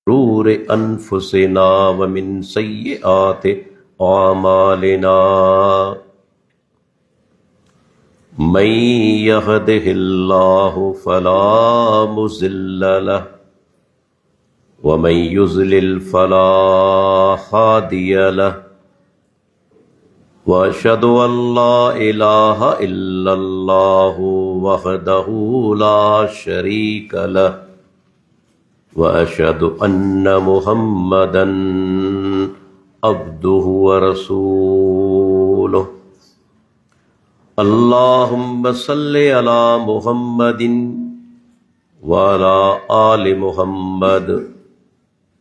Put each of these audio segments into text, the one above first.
शरूर अनफुसिना व मिन सय्यिआति अमालिना मन यहदिहिल्लाहु फला मुज़िल्ल लहु व मन युज़लिल फला हादिय लहु व अशहदु अल्ला इलाहा इल्लल्लाहु वहदहु ला शरीक लहु व अशहदु अन्न मुहम्मदन अब्दुहु व रसूलुहु। अल्लाहुम्मा सल्लि अला मुहम्मदिन व अला आलि मुहम्मद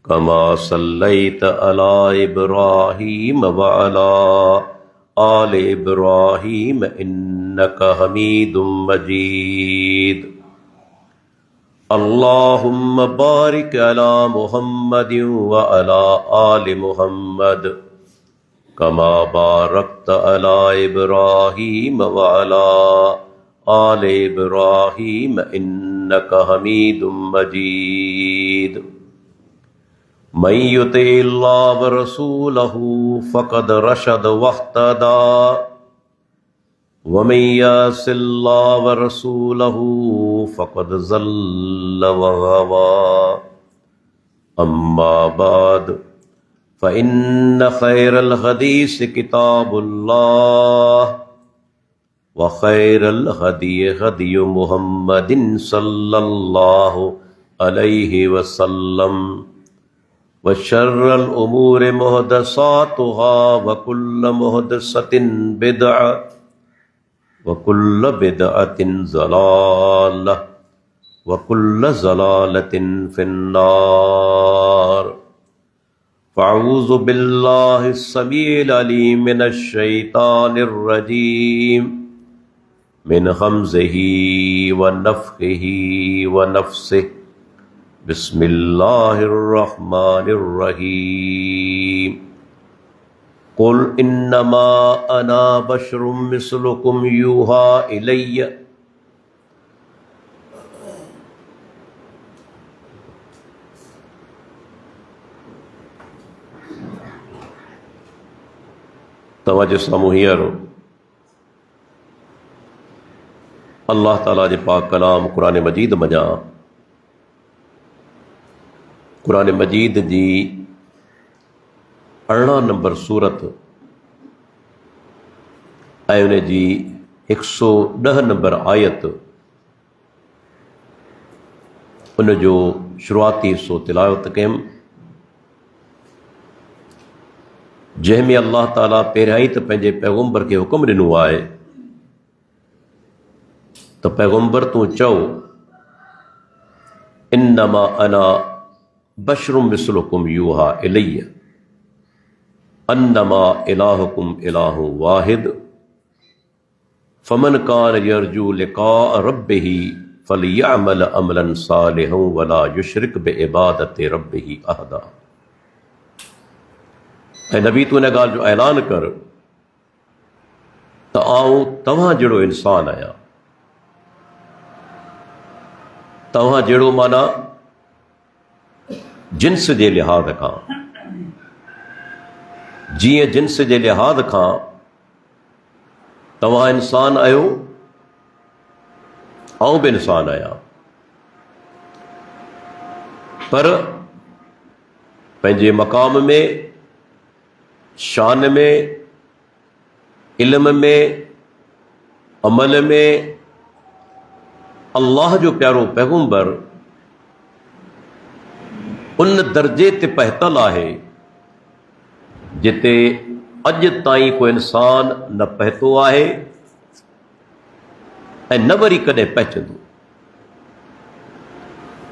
कमा सल्लैत अला इब्राहीम व अला आलि इब्राहीम इन्नका हमीदुम मजीद। अल्लाहुम्मा बारिक अला मुहम्मदिन व अला आलि मुहम्मद कमा बारकत अला इब्राहीम व अला आलि इब्राहीम इन्नका हमीदुम मजीद। मन युतिइल्लाह व रसूलहु फ़क़द रशद वहतदा वमन यअसिल्लाह व रसूलहु फ़क़द ज़ल्ल व गवा। अम्मा बाद फ़इन्न ख़ैरल हदीस किताबुल्लाह व ख़ैरल हदी हदी मुहम्मदिन सल्लल्लाहु अलैहि वसल्लम व शर्रल उमूरि मुहदसातुहा व कुल्ल मुहदसतिन बिदअ व कुल्ल बिदअतिन ज़लालह व कुल्ल ज़लालतिन फिन्नार। फ़अऊज़ु बिल्लाहि अस्समीइल अलीम मिनश शैतानिर रजीम मिन हम्ज़िही व नफ़्ख़िही व नफ़्सिही। बिस्मिल्लाहिर रहमानिर रहीम। कुल इन्नमा अना बशरुम मिस्लुकुम यूहा इलैया तवज्जो साम्हूं हींअर अल्लाह ताला जे पाक कलाम क़ुरान मजीद मञा क़ुरान मजीद जी 18 नंबर सूरत ऐं उन जी 110 नंबर आयत उन जो शुरूआती हिस्सो तिलावत कयमि, जंहिंमें अल्लाह ताला पहिरियां ई त पंहिंजे पैगम्बर खे हुकुम ॾिनो आहे त पैगम्बर तूं चओ इन्नमा अना बशरुम मिस्लुकुम यूहा इलैया अन्नमा इलाहुकुम इलाहु वाहिद फमन कान यरजू लिक़ाअ रब्बिही फलियअमल अमलन सालिहन वला युशरिक बिइबादति रब्बिही अहदा। ऐं नबी तूं इन ॻाल्हि जो ऐलान कर त आऊं तव्हां जहिड़ो इंसान आहियां, तव्हां जहिड़ो माना जिन्स जे लिहाज़ खां, जीअं जिन्स जे लिहाज़ खां तव्हां इंसान आहियो आऊं बि इंसान आहियां, पर पंहिंजे मक़ाम में, शान में, इल्म में, अमल में अल्लाह जो प्यारो पैगम्बर उन दर्जे ते पहुतल आहे जिते अॼु ताईं को इंसान न पहुतो आहे ऐं न वरी कॾहिं पहुचंदो,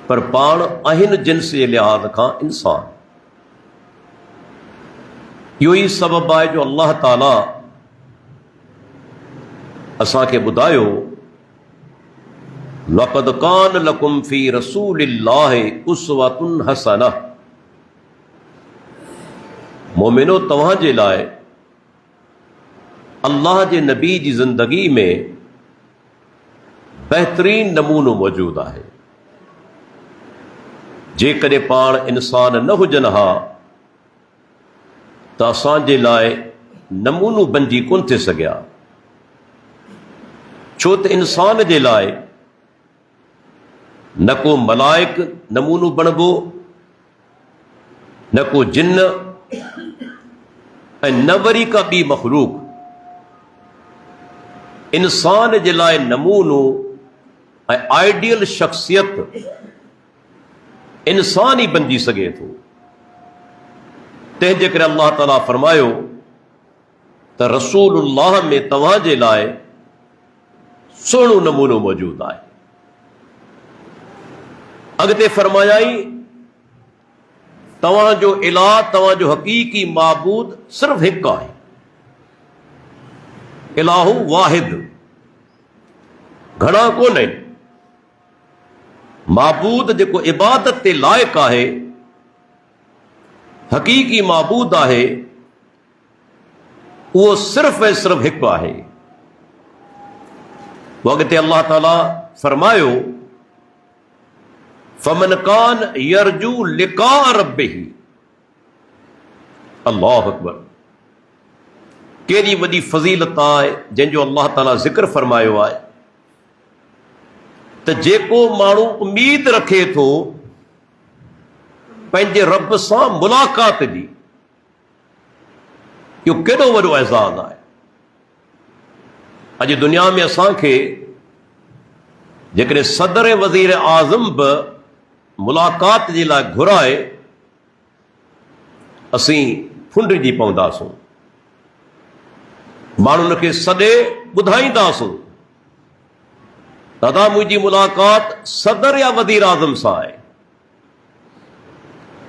पर पाण आहिनि जिन्स जे लिहाज़ खां इंसान। इहो ई सबबु आहे जो अल्लाह ताला असांखे ॿुधायो लक़द कान लकुम फी रसूलिल्लाहि उस्वतुन हसनह। मोमिनो तव्हां जे लाइ अल्लाह जे नबी जी ज़िंदगी में बेहतरीन नमूनो मौजूद है। जेकॾहिं पाण इंसान न हुजनि हा त असांजे लाइ नमूनो बणिजी कोन थी सघिया। छो त इंसान जे लाइ न को मलाइक नमूनो बणिबो, न को जिन, ऐं न वरी का ॿी मखलूक। इंसान जे लाइ नमूनो ऐं आइडियल शख्सियत इंसान ई बणिजी सघे थो। तंहिंजे करे अल्लाह ताला फरमायो त रसूलुल्लाह में तव्हांजे लाइ सुहिणो नमूनो मौजूदु आहे। अॻिते फरमायाई तव्हांजो इलाह, तव्हांजो हक़ीक़ी माबूद सिर्फ़ हिकु आहे, इलाहु वाहिद, घणा कोन आहिनि। माबूद जेको इबादत ते लाइक़ु आहे, हक़ीक़ी माबूद आहे, उहो सिर्फ़ ऐं सिर्फ़ हिकु आहे। पोइ अॻिते अल्लाह ताला फरमायो फमन कान यरजू लिका रब्बिही, अल्लाहु अकबर। केॾी वॾी फज़ीलत आहे जंहिंजो अल्लाह ताला ज़िक्र फरमायो आहे त जेको माण्हू उमीद रखे थो पंहिंजे रब सां मुलाक़ात जी, इहो केॾो वॾो एज़ाज़ आहे। अॼु दुनिया में असांखे जेकॾहिं सदर ऐं वज़ीर आज़म बि मुलाक़ात जे लाइ घुराए, असीं फुंडजी पवंदासूं, माण्हुनि खे सॾे ॿुधाईंदासूं दादा मुंहिंजी मुलाक़ात सदर या वज़ीर आज़म सां आहे।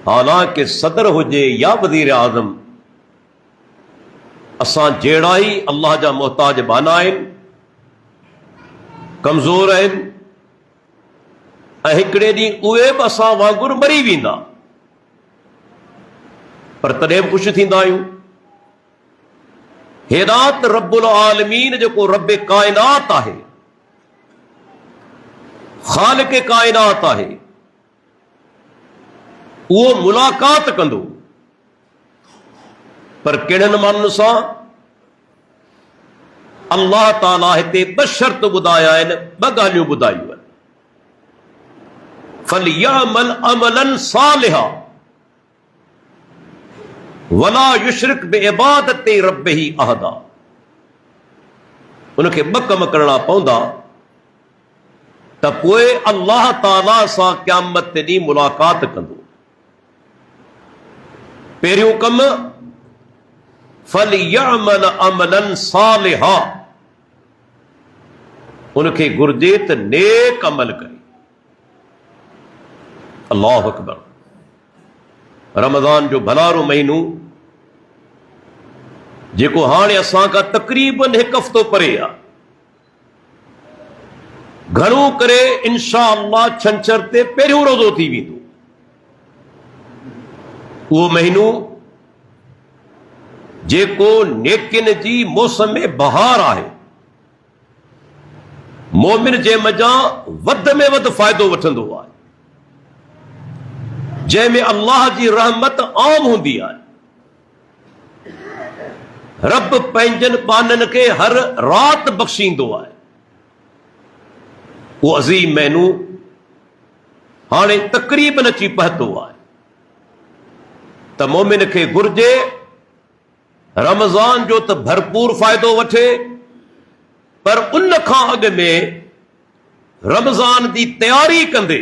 हालांकि सदर हुजे या वज़ीर आज़म, असां जहिड़ा ई अल्लाह जा मोहताज बाना आहिनि, कमज़ोर आहिनि, ऐं हिकिड़े ॾींहुं उहे बि असां वांगुरु मरी वेंदा, पर तॾहिं बि ख़ुशि थींदा आहियूं। हेरात रब्बुल आलमीन जेको रब काइनात आहे, ख़ालिक़ काइनात आहे, उहो मुलाक़ात कंदो, पर कहिड़नि माण्हुनि सां? अल्लाह ताला हिते ॿ शर्त ॿुधाया आहिनि, ॿ ॻाल्हियूं ॿुधायूं आहिनि। फलयअमल अमलन सालिहा वला युशरिक बिइबादति रब्बिही अहदा। उनखे ॿ कम करणा पवंदा त पोइ अल्लाह ताला सां क़यामत ते ॾींहुं मुलाक़ात कंदो। पहिरियों कम फलयअमल अमलन सालिहा, उनखे घुर्जे त नेक अमल करे। अल्लाहु अकबर। रमज़ान जो भलारो महीनो जेको हाणे असां खां तक़रीबन हिकु हफ़्तो परे आहे, घणो करे इंशा अल्लाह छंछर ते पहिरियों रोज़ो थी वेंदो। उहो महीनो जेको नेकिन जी मौसम में बहार आहे, मोमिन जे मज़ा वध में वधि फ़ाइदो वठंदो आहे, जंहिंमें अल्लाह जी रहमत आम हूंदी आहे। रब पंहिंजनि पाननि खे हर राति बख़्शींदो आहे। उहो अज़ीम महीनो हाणे तक़रीबन अची पहुतो आहे, त मोमिन खे घुर्जे रमज़ान जो त भरपूर फ़ाइदो वठे, पर उन खां अॻु में रमज़ान जी तयारी कंदे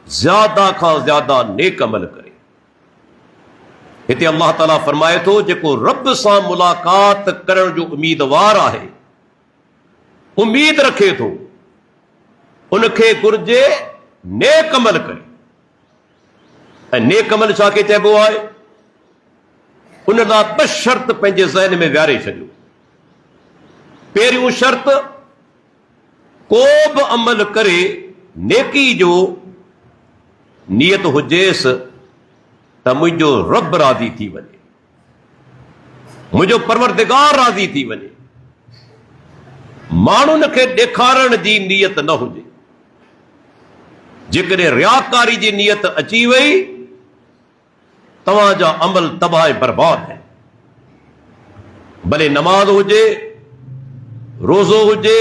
ज़्यादा खां ज़्यादा नेक अमल करे। हिते अल्लाह ताला फरमाए थो जेको रब सां मुलाक़ात करण जो उम्मीदवार आहे, उम्मीद रखे थो, उनखे घुर्जे नेक अमल करे। ऐं नेक अमल छा खे चइबो आहे? उन लाइ ॿ शर्त पंहिंजे ज़हन में विहारे छॾियो। पहिरियों शर्त, को बि अमल करे नेकी जो नियत हुजेसि त मुंहिंजो रब राज़ी थी वञे, मुंहिंजो परवरदिगार राज़ी थी वञे। माण्हुनि खे ॾेखारण जी नियत न हुजे। जेकॾहिं रियाकारी जी नियत अची वई तव्हांजा अमल तबाह बर्बाद है। भले नमाज हुजे, रोज़ो हुजे,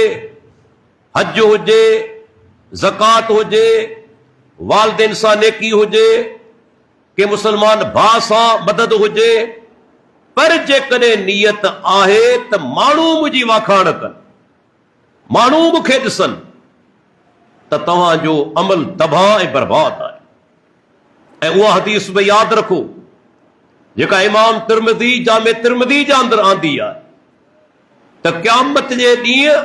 हज हुजे, ज़कात हुजे, वालिदैन सां नेकी हुजे, के मुसलमान भाउ सां मदद हुजे, पर जेकॾहिं नियत आहे त माण्हू मुंहिंजी वाखाण कनि, माण्हू मूंखे ॾिसनि, त तव्हांजो अमल तबाह ऐं बर्बाद आहे। ऐं उहा हदीस बि यादि रखो जेका इमाम तिरमिज़ी जामे तिरमिज़ी जे अंदरि आंदी आहे त क़यामत जे ॾींहुं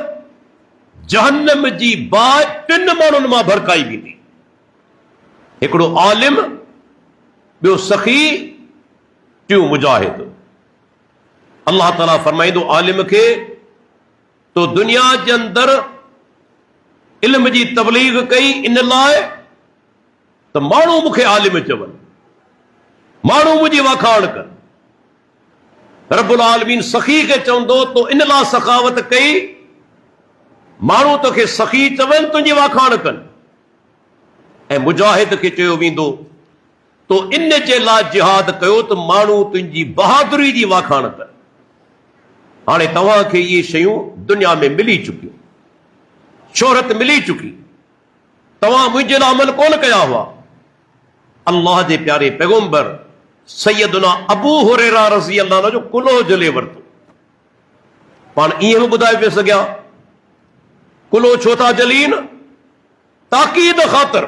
जहन्नम जी बाहि 3 माण्हुनि मां भड़काई वेंदी। हिकिड़ो आलिम, ॿियो सखी, टियों मुजाहिद। अल्लाह ताला फरमाईंदो आलिम खे तो दुनिया जे अंदरि इल्म जी तबलीग कई इन लाइ त माण्हू मूंखे आलिम चवनि, माण्हू मुंहिंजी वाखाण कनि। रब्बुल आलमीन सखी खे चवंदो तो इन लाइ सखावत कई माण्हू तोखे सखी चवनि, तुंहिंजी वाखाण कनि। ऐं मुजाहिद खे चयो वेंदो तो इन जे लाइ जिहाद कयो त माण्हू तुंहिंजी बहादुरी जी वाखाण कनि। हाणे तव्हांखे इहे शयूं दुनिया में मिली चुकियूं, शोहरत मिली चुकी, तव्हां मुंहिंजे लाइ अमल कोन कया हुआ। अल्लाह जे प्यारे पैगंबर सैयदना अबू हुरैरा रज़ी अल्लाह अन्हु जो कुलो जले वरितो। पाण ईअं बि ॿुधाए पिए सघिया कुलो छो था जलीन? ताक़ीद ख़ातिर।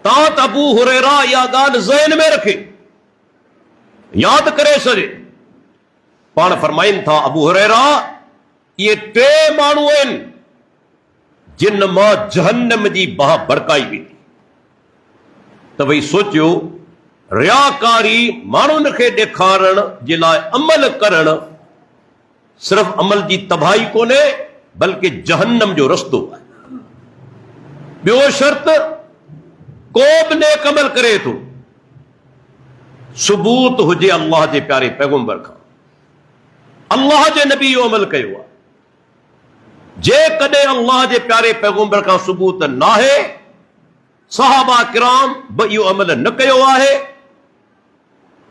तव्हां त अबू हुरैरा इहा ॻाल्हि ज़हन में रखे, यादि करे छॾे। पाण फरमाइनि था अबू हुरैरा इहे 3 माण्हू आहिनि जिन मां जहन्नम जी बाहि भड़काई वेंदी। त भई सोचियो, रियाकारी माण्हुनि खे ॾेखारण जे लाइ अमल करण सिर्फ़ अमल जी तबाही कोन्हे बल्कि जहन्नम जो रस्तो आहे। ॿियो शर्त, को बि नेक अमल करे थो सबूत हुजे अल्लाह जे प्यारे पैगंबर खां, अल्लाह जे नबी जो अमल कयो आहे। जेकॾहिं अल्लाह जे प्यारे पैगंबर खां सबूत नाहे, सहाबा किराम बि इहो अमल न कयो आहे,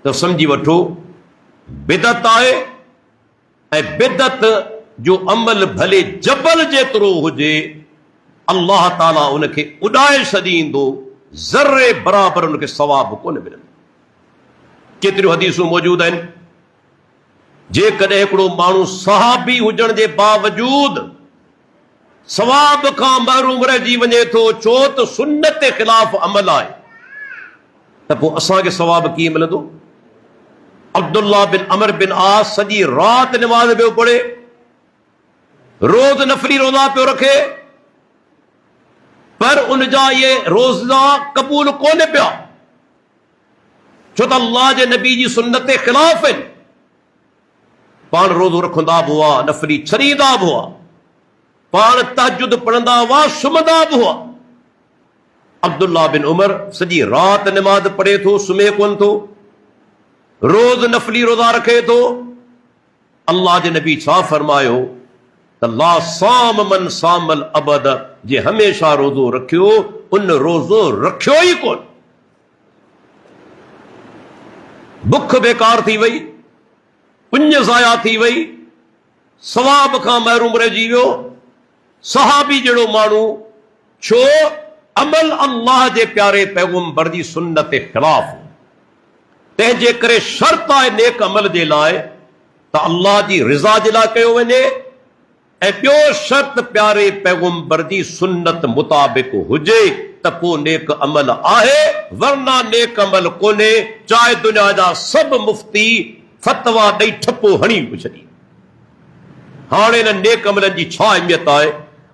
त समझी वठो बिदत आहे। ऐं बिदत जो अमल भले जबल जेतिरो हुजे, अल्लाह ताला उनखे उॾाए छॾींदो, ज़र्रे बराबरि उनखे सवाब कोन मिलंदो। केतिरियूं हदीसूं मौजूद आहिनि, जेकॾहिं हिकिड़ो माण्हू सहाबी हुजण जे बावजूद सवाब खां महरूम रहिजी वञे थो छो त सुन्नत जे ख़िलाफ़ अमल आहे, त पोइ असांखे सवाब कीअं मिलंदो? अब्दुल्लाह बिन अमर बिन आस सॼी राति निमाज़ पियो पढ़े, रोज़ नफ़ली रोज़ा पियो रखे, पर उनजा इहे रोज़ा क़बूल कोन पिया, छो त अल्लाह जे नबी जी सुन्नत जे ख़िलाफ़ आहिनि। पाण रोज़ो रखंदा बि हुआ, नफ़ली छॾींदा बि हुआ, पाण तहजुद पढ़ंदा हुआ, सुम्हंदा बि हुआ। अब्दुल्लाह बिन उमर सॼी राति निमाज़ पढ़े थो, सुम्हे कोन थो, रोज़ नफ़ली रोज़ा रखे थो। अल्लाह जे नबी छा फरमायो त ला साम मन सामल अबद, जे हमेशा रोज़ो रखियो उन रोज़ो रखियो ई कोन। बुख बेकार थी वई, पुञ ज़ाया थी वई, सवाब खां महरूम रहिजी वियो। सहाबी जहिड़ो माण्हू, छो? अमल अल्लाह जे प्यारे पैगंबर जी सुन्नत जे ख़िलाफ़। तंहिंजे करे शर्त आहे नेक अमल जे लाइ त अल्लाह जी रिज़ा जे लाइ कयो वञे, ऐं ॿियो शर्त प्यारे पैगंबर जी सुन्नत मुताबिक़ हुजे, त पोइ नेक अमल आहे, वरना नेक अमल कोन्हे। चाहे दुनिया जा सभु मुफ्ती फतवा ॾेई ठपो हणी छॾी। हाणे हिन नेक अमलनि जी छा अहमियत आहे?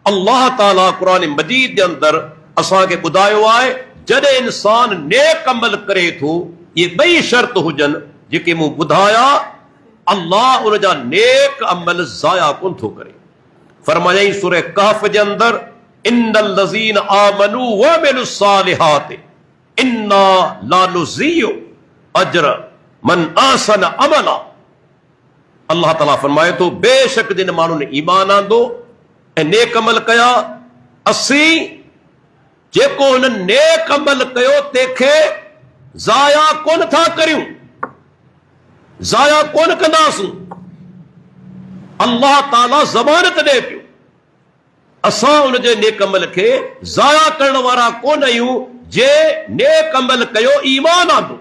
अल्लाह ताला क़ुरान मजीद जे अंदरि असांखे ॿुधायो आहे, जॾहिं इंसान नेक अमल करे थो, इहे 2 शर्त हुजनि जेके मूं ॿुधाया, अल्लाह उन जा नेक अमल ज़ाया कोन थो करे। फरमायई सूरह कहफ जे अंदरि, इन्नल लज़ीन आमनू व अमिलुस सालिहात इन्ना ला नुज़ीउ अज्र मन अहसन अमला। अल्लाह ताला फरमाए थो, बेशक जिन माण्हुनि ईमान आंदो ऐं नेक अमल कया, असीं जेको हुन नेक अमल कयो तंहिंखे ज़ाया कोन था करियूं, ज़ाया कोन कंदासूं। अल्लाह ताला ज़मानत ॾे पियो, असां हुनजे नेक अमल खे ज़ाया करण वारा कोन आहियूं। जे नेक अमल कयो ईमान आंदो,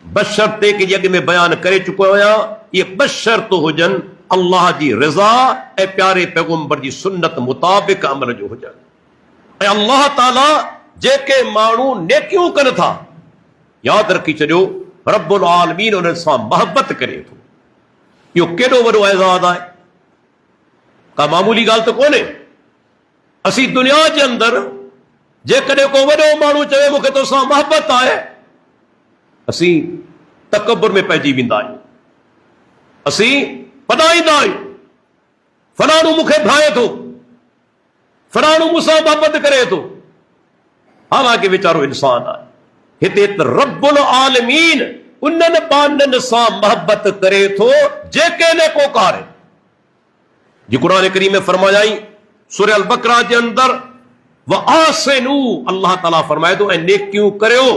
बशर्ते कि अॻ में बयान करे चुको आहियां, इहे बशर्त हुजनि अल्लाह जी रिज़ा ऐं प्यारे पैगंबर जी सुन्नत मुताबिक़ अमल जो हुजनि। ऐं अल्लाह ताला जेके माण्हू नेकियूं कनि था, यादि रखी छॾियो रब्बुल आलमीन उन्हनि सां मोहबत करे थो। इहो केॾो वॾो एज़ाज़ आहे, का मामूली ॻाल्हि त कोन्हे। असीं दुनिया जे अंदरि जेकॾहिं को वॾो माण्हू चवे मूंखे तोसां मोहबत आहे, असीं तकबर में पइजी वेंदा आहियूं, असीं पढ़ाईंदा आहियूं, फलाणो मूंखे भाए थो, फलाणो मूंसां मोहबत करे थो, हालांकि वीचारो इंसान आहे। हिते त रब्बुल आलमीन उन्हनि बाननि सां मोहबत करे थो जेके नेकोकार आहिनि। जी कुरान करीम में फरमायाई सूरह अल बकरा जे अंदर व आसिनू, अल्लाह ताला फरमाए थो ऐं नेकियूं करियो,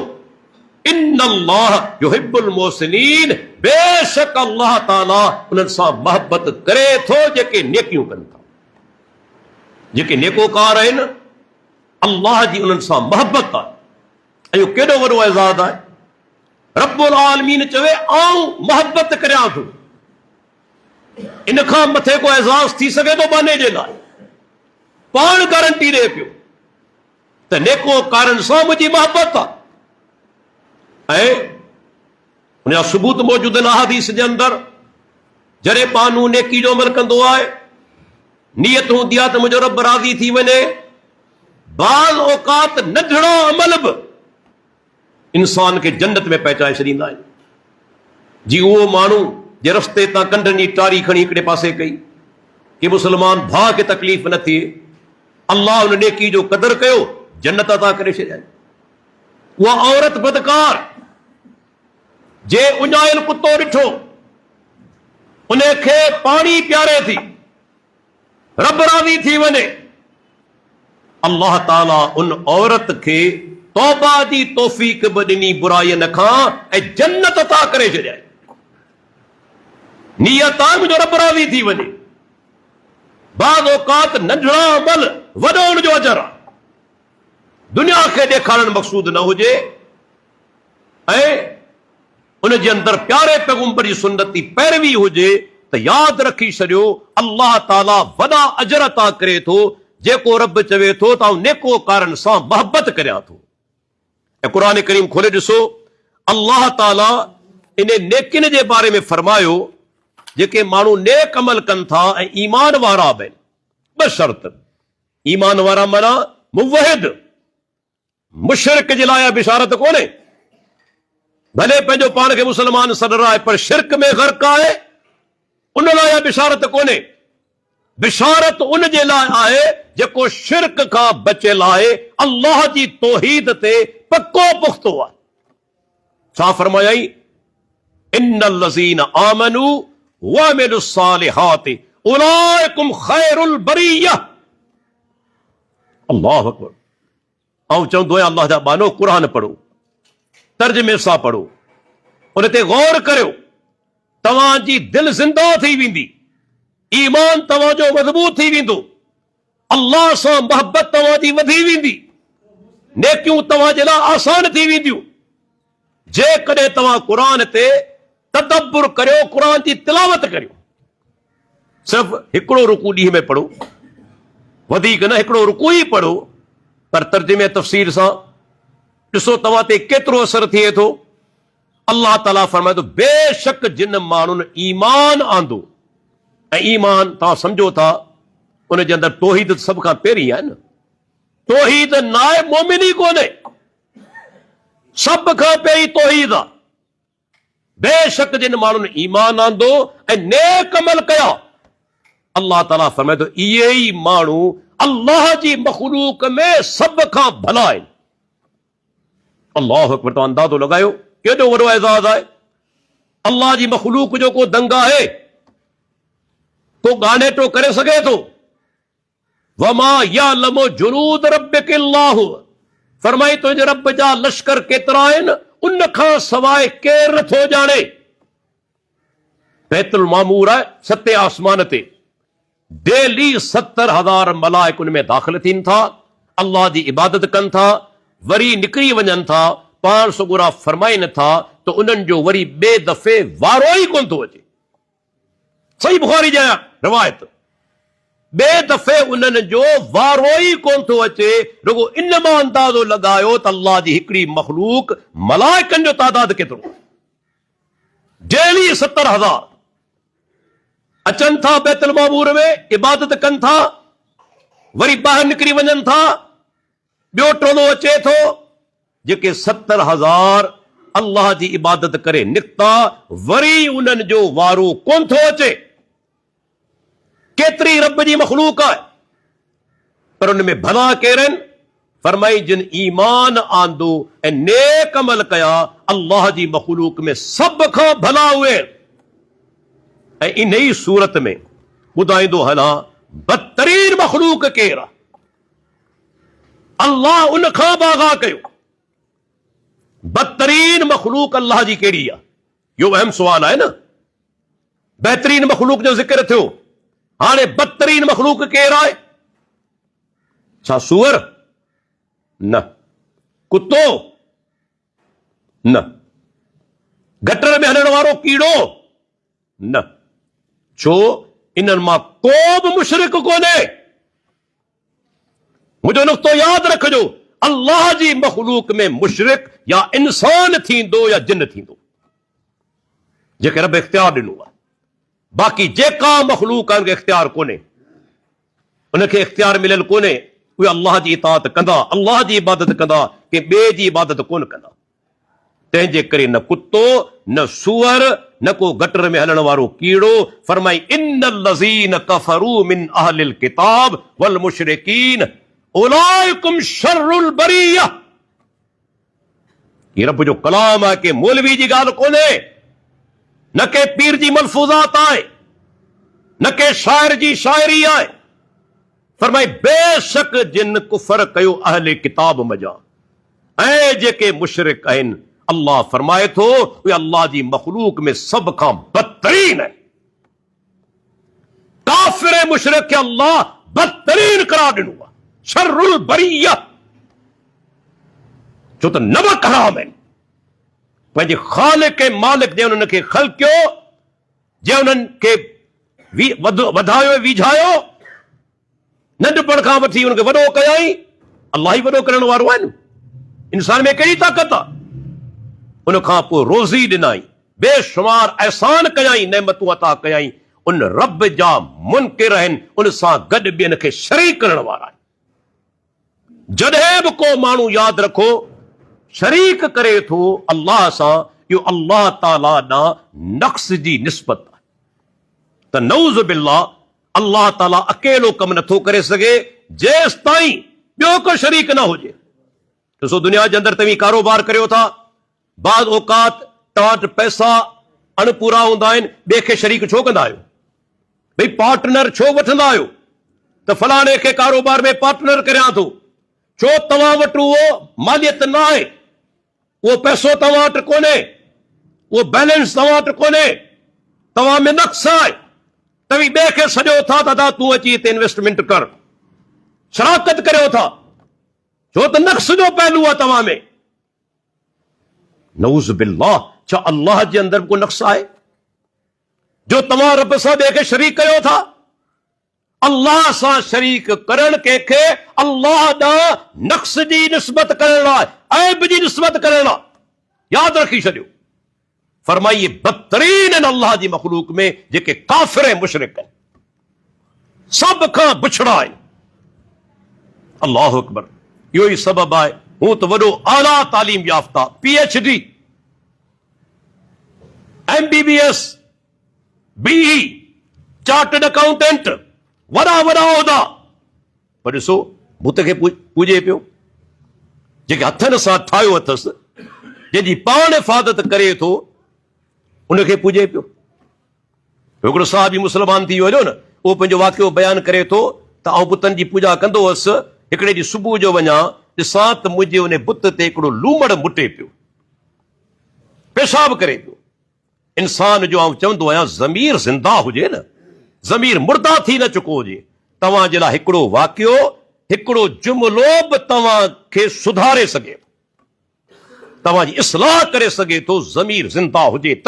इन्नल्लाह युहिब्बुल मोहसिनीन, बेशक अल्लाह ताला उन्हनि सां मोहबत करे थो जेके नेकियूं कनि था। जेके नेकोकार आहिनि अल्लाह जी उन्हनि सां मोहबत आहे। ऐं इहो केॾो वॾो एज़ाज़ आहे। रब्बुल आलमीन चवे आऊं मोहबत करियां थो, इन खां मथे को एज़ाज़ थी सघे थो बाने जे लाइ? पाण गारंटी ॾे पियो त नेकोकारनि सां मुंहिंजी मोहबत आहे। ऐं हुनजा सबूत मौजूद आहिनि अहादीस जे अंदरि। जॾहिं माण्हू नेकी जो अमल कंदो आहे, नियत हूंदी आहे त मुंहिंजो रब राज़ी थी वञे, बाज़ औकात नंढड़ा अमल बि इंसान खे जन्नत में पहुचाए छॾींदा आहिनि। जी उहो माण्हू जे रस्ते तां कंडनि जी टारी खणी हिकिड़े पासे कई कि मुस्लमान भाउ खे तकलीफ़ न थिए, अल्लाह उन नेकी जो क़दुरु कयो, जन्नत अता करे छॾिया। उहा औरत बदकार जे उञायल कुतो ॾिठो, उन खे पाणी पियारे थी, रब राज़ी थी वञे, अल्लाह ताला उन औरत खे तौबा जी तौफ़ीक़ बि ॾिनी बुराईअ खां ऐं जन्नत अता करे छॾिया। नियत आहे मुंहिंजो रब राज़ी थी वञे। बाज़ औकात नंढड़ा अमल वॾो हुनजो अजर आहे। दुनिया खे ॾेखारण मक़सूद न हुजे ऐं उन जे अंदरि प्यारे पैगंबर जी सुन्नत जी पैरवी हुजे त यादि रखी छॾियो अल्लाह ताला वॾा अजर अता करे थो। जेको रब चवे थो त आऊं नेकोकारनि सां मोहबत करियां थो। ऐं क़ुरान करीम खोले ॾिसो, अल्लाह ताला इन नेकिन जे बारे में फरमायो जेके माण्हू नेक अमल कनि था ऐं ईमान वारा बि आहिनि। ॿ शर्त, ईमान वारा माना मुवहिद, मुशरिक जे लाइ बिशारत कोन्हे। भले पंहिंजो पाण खे मुस्लमान सॾ आहे पर शिरक में ग़र्क आहे, उन लाइ बिशारत कोन्हे। बिशारत उन जे लाइ आहे जेको शिरक खां बचियल आहे, अल्लाह जी तौहीद ते पको पुख्तो आहे। छा फरमायाई? इन्नल लज़ीना आमनू व अमिलुस सालिहाति उलाइकुम खैरुल बरिया। अल्लाहु अकबर। ऐं चवंदो आहियां अल्लाह जा बानो क़ुरान पढ़ो, तर्जुमे सां पढ़ो, उन ते गौर करियो, तव्हांजी दिलि ज़िंदा थी वेंदी, ईमान तव्हांजो मज़बूत थी वेंदो, अल्लाह सां मोहबत तव्हांजी वधी वेंदी, नेकियूं तव्हांजे लाइ आसान थी वेंदियूं। जेकॾहिं तव्हां क़ुरान ते तदब्बुर करियो, क़ुरान जी तिलावत करियो, सिर्फ़ हिकिड़ो रुकू ॾींहं में पढ़ो, वधीक न, हिकिड़ो रुकू ई पढ़ो, पर तर्जुमे तफ़सीर सां ॾिसो तव्हां ते केतिरो असर थिए थो। अल्लाह ताला फरमाए थो बेशक जिन माण्हुनि ईमान आंदो, ऐं ईमान तव्हां सम्झो था उन जे अंदरि तौहीद सभ खां पहिरीं आहे न। तौहीद न आहे मोमिनी कोन्हे, सभ खां पहिरीं तौहीद आहे। बेशक जिन माण्हुनि ईमान आंदो ऐं नेक अमल कया, अल्लाह ताला फरमाए थो इहे ई माण्हू अल्लाह जी मखलूक में सभ खां भला आहिनि। अल्लाह अकबर। तव्हां अंदाज़ो लॻायो केॾो वॾो एज़ाज़ आहे। अल्लाह जी मखलूक जो को दंग आहे, को गानेटो करे सघे थो? वमा यालमु जुनूद रब्बिक इल्लाहु, फरमाई तुंहिंजे रब जा लश्कर केतिरा आहिनि, उन खां सवाइ केरु नथो ॼाणे। बैतुल मामूर आहे सते आसमान ते, डेली 70,000 मलाइक उन में दाख़िल थियनि था, अल्लाह जी इबादत कनि था, वरी निकिरी वञनि था। पाण सुगुरा फरमाइनि था त उन्हनि जो वरी ॿिए दफ़े वारो ई कोन थो अचे। सही बुखारी जा रिवायत, ॿिए दफ़े उन्हनि जो वारो ई कोन थो अचे। रुगो इन मां अंदाज़ो लॻायो त अल्लाह जी हिकिड़ी मखलूक मलाइकनि जो तादाद केतिरो। डेली 70,000 अचनि था बैतुल मामूर में, इबादत कनि था, वरी ॿाहिरि निकिरी वञनि था, ॿियो टोलो अचे थो। जेके 70,000 अल्लाह जी इबादत करे निकिता, वरी उन्हनि जो वारो कोन थो अचे। केतिरी रब जी मखलूक आहे, पर उन में भला केर आहिनि? फरमाई जिन ईमान आंदो ऐं नेक अमल कया, अल्लाह जी मखलूक में सभ खां भला उहे। ऐं इन ई सूरत में ॿुधाईंदो हलां बदतरीन मखलूक केर आहे, अल्लाह उन खां बाग़ा कयो। बदतरीन मखलूक अल्लाह जी कहिड़ी आहे? इहो अहम सुवाल आहे न। बहितरीन मखलूक जो ज़िक्र थियो, हाणे बदतरीन मखलूक केर आहे? छा सूअर? न। कुतो? न। गटर में हलण वारो कीड़ो? न। छो? इन्हनि मां को बि मुशरिक कोन्हे। मुंहिंजो नुक़्तो यादि रखजो, अल्लाह जी मखलूक में मुशरिक या इंसान थींदो या जिन थींदो, जेके रब इख्तियार ॾिनो आहे। बाक़ी जेका मखलूक आहे उनखे इख्तियार कोन्हे, उनखे इख्तियार मिलियल कोन्हे। उहे अल्लाह जी इताअत कंदा, अल्लाह जी इबादत कंदा, के ॿिए जी इबादत कोन कंदा। तंहिंजे करे न कुतो, न सूअर, न को गटर में हलण वारो कीड़ो। फरमाई इन्नल लज़ीन कफरू मिन अहलिल किताब वल मुशरिकीन उलाइकुम शर्रुल बरिया। ये रब जो कलाम आहे, के मौलवी जी ॻाल्हि कोन्हे, न के पीर जी मलफूज़ात आहे, न के शाइर जी शाइरी आहे। फरमाई बेशक जिन कुफर कयो अहले किताब मजा, ऐं जेके मुशरिक आहिनि, अल्लाह फरमाए थो उहे अल्लाह जी मखलूक में सभ खां बदतरीन आहे। काफ़िर मुशरिक खे अल्लाह बदतरीन करार ॾिनो आहे, शर्रुल बरिया। छो त नमक हराम आहिनि। पंहिंजे ख़ालिक ऐं मालिक जंहिं उन्हनि खे ख़ल्क़ियो, जंहिं उन्हनि खे वधायो विझायो, नंढपण खां वठी उनखे वॾो कयाई, अल्लाह ई वॾो करण वारो आहे न। इंसान में कहिड़ी ताक़त आहे? उन खां पोइ रोज़ी ॾिनाई, बेशुमार एहसान कयाई, नेमतूं अता कयाई। उन रब जा मुनकिर आहिनि, उन सां गॾु ॿियनि खे शरीक करण वारा आहिनि। जॾहिं बि को माण्हू यादि रखो शरीक करे थो अल्लाह सां, इहो अल्लाह ताला ॾांहुं नक़्स जी निस्बत आहे। त नऊज़ बिल्लाह, अल्लाह ताला अकेलो कमु नथो करे सघे जेसि ताईं ॿियो को शरीक न हुजे। ॾिसो दुनिया जे अंदरि तव्हीं कारोबार करियो था, बाद औकात तव्हां वटि पैसा अणपूरा हूंदा आहिनि, ॿिए खे शरीक छो कंदा आहियो? भई पार्टनर छो वठंदा आहियो? त फलाणे खे कारोबार में पार्टनर करियां थो। छो? तव्हां वटि उहो मालियत न आहे, उहो पैसो तव्हां वटि कोन्हे, उहो बैलेंस तव्हां वटि कोन्हे, तव्हां में नक़्स आहे। तव्हीं ॿिए खे सॼो था दादा तूं अची हिते इन्वेस्टमेंट कर, शराकत करियो था, छो त नक़्स जो पहलू आहे तव्हां में। नऊज़ बिल्लाह, छा अल्लाह जे अंदरि को नक़्स आहे जो तव्हां रब सां ॿिए खे शरीक कयो था? अल्लाह सां शरीक करण कंहिंखे अल्लाह ॾांहुं नक़्स जी निस्बत करण लाइ, ऐब जी निस्बत करण लाइ, यादि रखी छॾियो। फरमाइए बदतरीन आहिनि अल्लाह जी मखलूक में जेके काफ़िर ऐं मुशरिक आहिनि, सभ खां बुछड़ा आहिनि। अल्लाहु अकबर। इहो ई सबबु आहे हू त वॾो आला तालीम याफ़्ता, PhD, MBBS, BE, chartered accountant, वॾा वॾा उहिदा, पर ॾिसो बुत खे पूॼे पियो। जेके हथनि सां ठाहियो अथसि, जंहिंजी पाण हिफ़ाज़त करे थो, उनखे पूॼे पियो। हिकिड़ो साहबी मुस्लमान थी वियो न, उहो पंहिंजो वाक़ियो बयानु करे थो त आउं बुतनि जी पूजा कंदो हुअसि, हिकिड़े ॾींहुं सुबुह जो वञा ॾिसां त मुंहिंजे उन बुत ते हिकिड़ो लूमड़ मुटे पियो, पेशाब करे पियो। इंसान जो आउं चवंदो आहियां ज़मीर ज़िंदा हुजे न, ज़मीर मुर्दा थी न चुको हुजे। तव्हांजे लाइ हिकिड़ो वाक़ियो, हिकिड़ो जुमिलो बि तव्हांखे सुधारे सघे थो, तव्हांजी इस्लाह करे सघे थो। ज़मीर ज़िंदा हुजे त,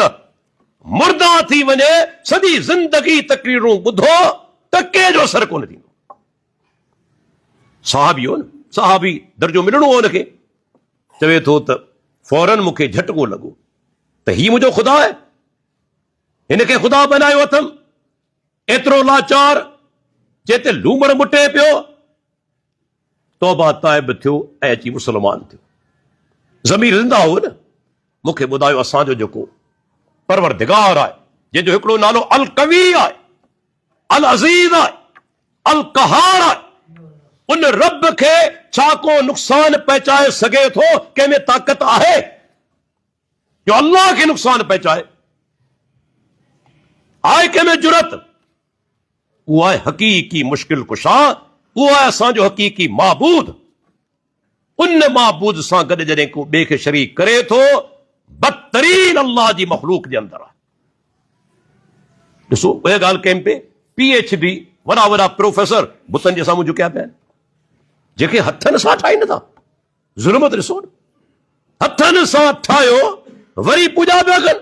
मुर्दा थी वञे सॼी ज़िंदगी तकरीरूं ॿुधो त कंहिंजो असर कोन थींदो। सहाबी हो न, सहाबी दर्जो मिलणो हो हुनखे, चवे थो त फौरन मूंखे झटको लॻो त ही मुंहिंजो ख़ुदा आहे, हिनखे ख़ुदा बनायो अथमि। एतिरो लाचार जेते लूमड़ मुटे पियो, तौबा ताइब थियो ऐं अची मुस्लमान थियो। ज़मीर ज़िंदा हो न। मूंखे ॿुधायो असांजो जेको परवरदिगार आहे, जंहिंजो हिकिड़ो नालो अल कवी आहे, अल अज़ीज़ आहे, अल कहार आहे, उन रब खे छा को नुक़सान पहुचाए सघे थो? कंहिंमें ताक़त आहे जो अल्लाह खे नुक़सान पहुचाए? आहे कंहिंमें जुरत? उहो आहे हक़ीक़ी मुश्किल कुशा, उहो आहे असांजो हक़ीक़ी माबूद। उन माबूद सां गॾु जॾहिं को ॿिए खे शरीक करे थो, बदतरीन अल्लाह जी मखलूक जे अंदरि आहे। ॾिसो उहा ॻाल्हि कंहिं पे PhD वॾा वॾा प्रोफेसर बुतनि जे साम्हूं झुकिया पिया आहिनि, जेके हथनि सां ठाहीनि था। ज़ुल्मत ॾिसो न, हथनि सां ठाहियो वरी पूॼा पिया कनि।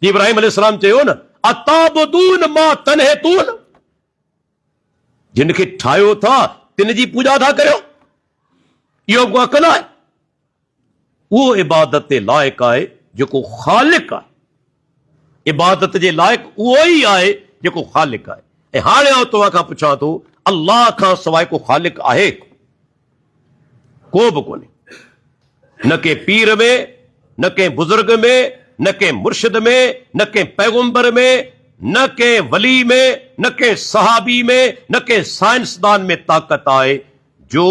इब्राहिम अलैहिस्सलाम चयो न, अताबुदून मा तनहितून, जिन खे ठाहियो था तिन जी पूॼा था करियो, इहो को अक़ल आहे? उहो इबादत जे लाइक़ु आहे जेको ख़ालिक़ आहे। इबादत जे लाइक़ु उहो ई आहे जेको ख़ालिक़ आहे। ऐं हाणे आउं तव्हां खां पुछां थो, अल्लाह खां सवाइ को ख़ालिक़ आहे? को बि कोन्हे। न के पीर में, न के बुज़ुर्ग में, न के मुर्शिद में, न के पैगंबर में, न के वली में, न के सहाबी में, न के साइंसदान में ताक़त आहे जो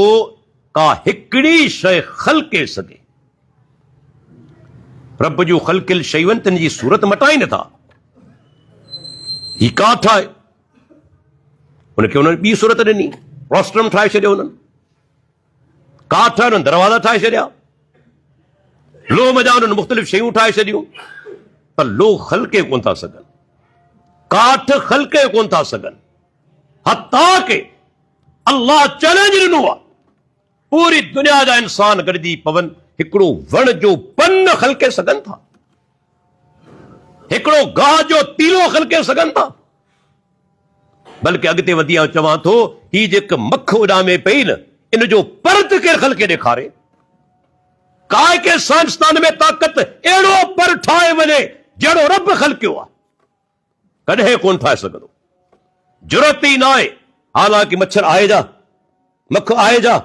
का हिकिड़ी शइ ख़ल्के सघे। रब जूं ख़ल्किल शयूं आहिनि, तिन जी सूरत मटाई नथा। ही काठ आहे, उनखे उन्हनि ॿी सूरत ॾिनी, रोस्ट्रम ठाहे छॾियो उन्हनि। काठ उन्हनि दरवाज़ा ठाहे छॾिया, लोह जा उन्हनि मुख़्तलिफ़ शयूं ठाहे छॾियूं, पर लोह ख़ल्के कोन था सघनि, काठ ख़ल्के कोन था सघनि। हत्ता के अल्लाह चैलेंज ॾिनो आहे, पूरी दुनिया जा इंसान गॾिजी पवनि, हिकिड़ो वण जो पन ख़ल्के सघनि था, हिकिड़ो गाह जो तीलो ख़ल्के सघनि था। बल्कि अॻिते वधी आउं चवां थो, ही जेका मख उॾामे पई न, इन जो परत केरु ख़ल्के ॾेखारे? काय के साइंसदान में ताक़त अहिड़ो पर ठाहे वञे जहिड़ो रब ख़ल्कियो आहे, कॾहिं कोन ठाहे सघंदो। जुरत ई न आहे। हालांकि मच्छर आहे जा, मख आहे जा,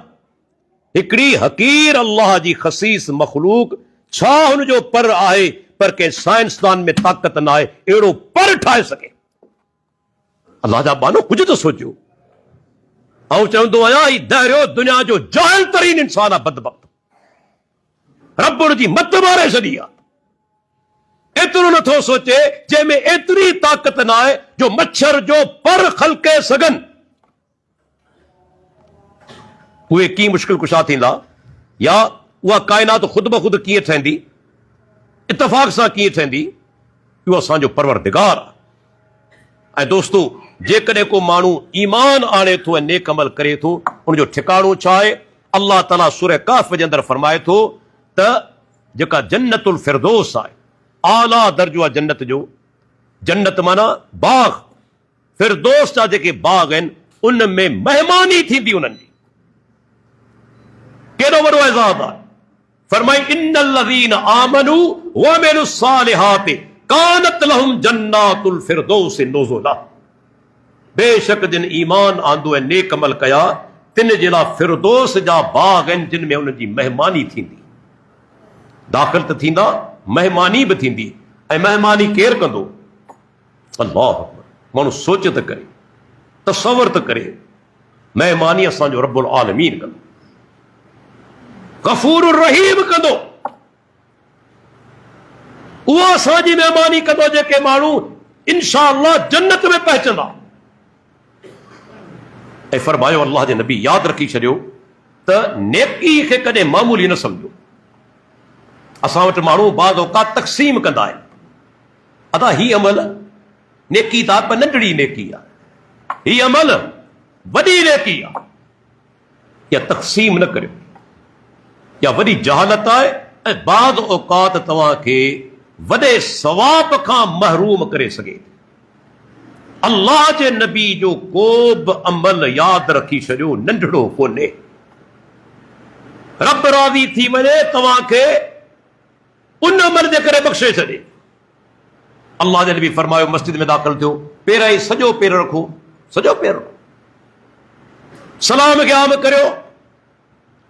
हिकिड़ी हकीर अल्लाह जी ख़सीस मखलूक, छा हुनजो पर आहे, पर के साइंसदान में ताक़त न आहे अहिड़ो पर ठाहे सघे। अल्लाह जा बानो कुझु त सोचियो। ऐं चवंदो आहियां, ही दहरियो दुनिया जो जाहिल तरीन इंसान आहे, बदबख्त। रब उन जी मत मारे छॾी आहे। एतिरो नथो सोचे जंहिंमें एतिरी ताक़त न आहे जो मच्छर जो पर ख़ल्के सघनि। उहे कीअं मुश्किल कुशा थींदा, या उहा काइनात ख़ुदि ब ख़ुदि कीअं ठहंदी, इतफ़ाक़ सां कीअं ठहंदी, इहो असांजो परवरदिगार आहे। ऐं दोस्तो, जेकॾहिं को माण्हू ईमान आणे थो ऐं नेक अमल करे थो, उनजो ठिकाणो छा आहे? अल्लाह ताला सूरह कहफ जे अंदरि फरमाए थो त जेका जन्नतुल फिरदौस आहे, आला दर्जो आहे जन्नत जो। जन्नत माना बाग, फिरदौस जा जेके बाग आहिनि, उन में महिमानी थींदी उन्हनि जी। केॾो वॾो एज़ाज़ आहे। फरमाई, इन्नल लज़ीना आमनू व अमिलुस सालिहाति कानत लहुम जन्नातुल फिरदौस नुज़ुला। बेशक जिन ईमान आंदो ऐं नेक अमल कया, तिन जे लाइ फिरदौस जा बाग आहिनि, जिन में उन जी महिमानी थींदी। दाख़िल त थींदा, महिमानी बि थींदी। ऐं महिमानी केरु कंदो? अल्लाह अकबर। माण्हू सोच त करे, तसवर त करे, महिमानी असांजो रब्बुल आलमीन कंदो, गफूर रहीम कंदो। उहा असांजी महिमानी कंदो जेके माण्हू इंशा अल्लाह जन्नत में पहुचंदा। ऐं फरमायो अल्लाह जे नबी यादि रखी छॾियो त नेकी खे कॾहिं मामूली न सम्झो। असां वटि माण्हू बाज़ औक़ात तक़सीम कंदा आहिनि, अदा ही अमल नेकी त पर नंढड़ी नेकी आहे, ही अमल वॾी नेकी आहे, या तक़सीम न करियो, या वॾी जहालत आहे ऐं बाज़ औक़ात तव्हांखे वॾे सवाब खां महरूम करे सघे। अल्लाह जे नबी जो को बि अमल यादि रखी छॾियो नंढड़ो कोन्हे। रब राज़ी थी वञे तव्हांखे उन अमल जे करे बख़्शे छॾे। अल्लाह जे नबी फरमायो मस्जिद में दाख़िल थियो, पहिरियों सॼो पेर रखो, सॼो पेर रखो, सलाम खे आम करियो,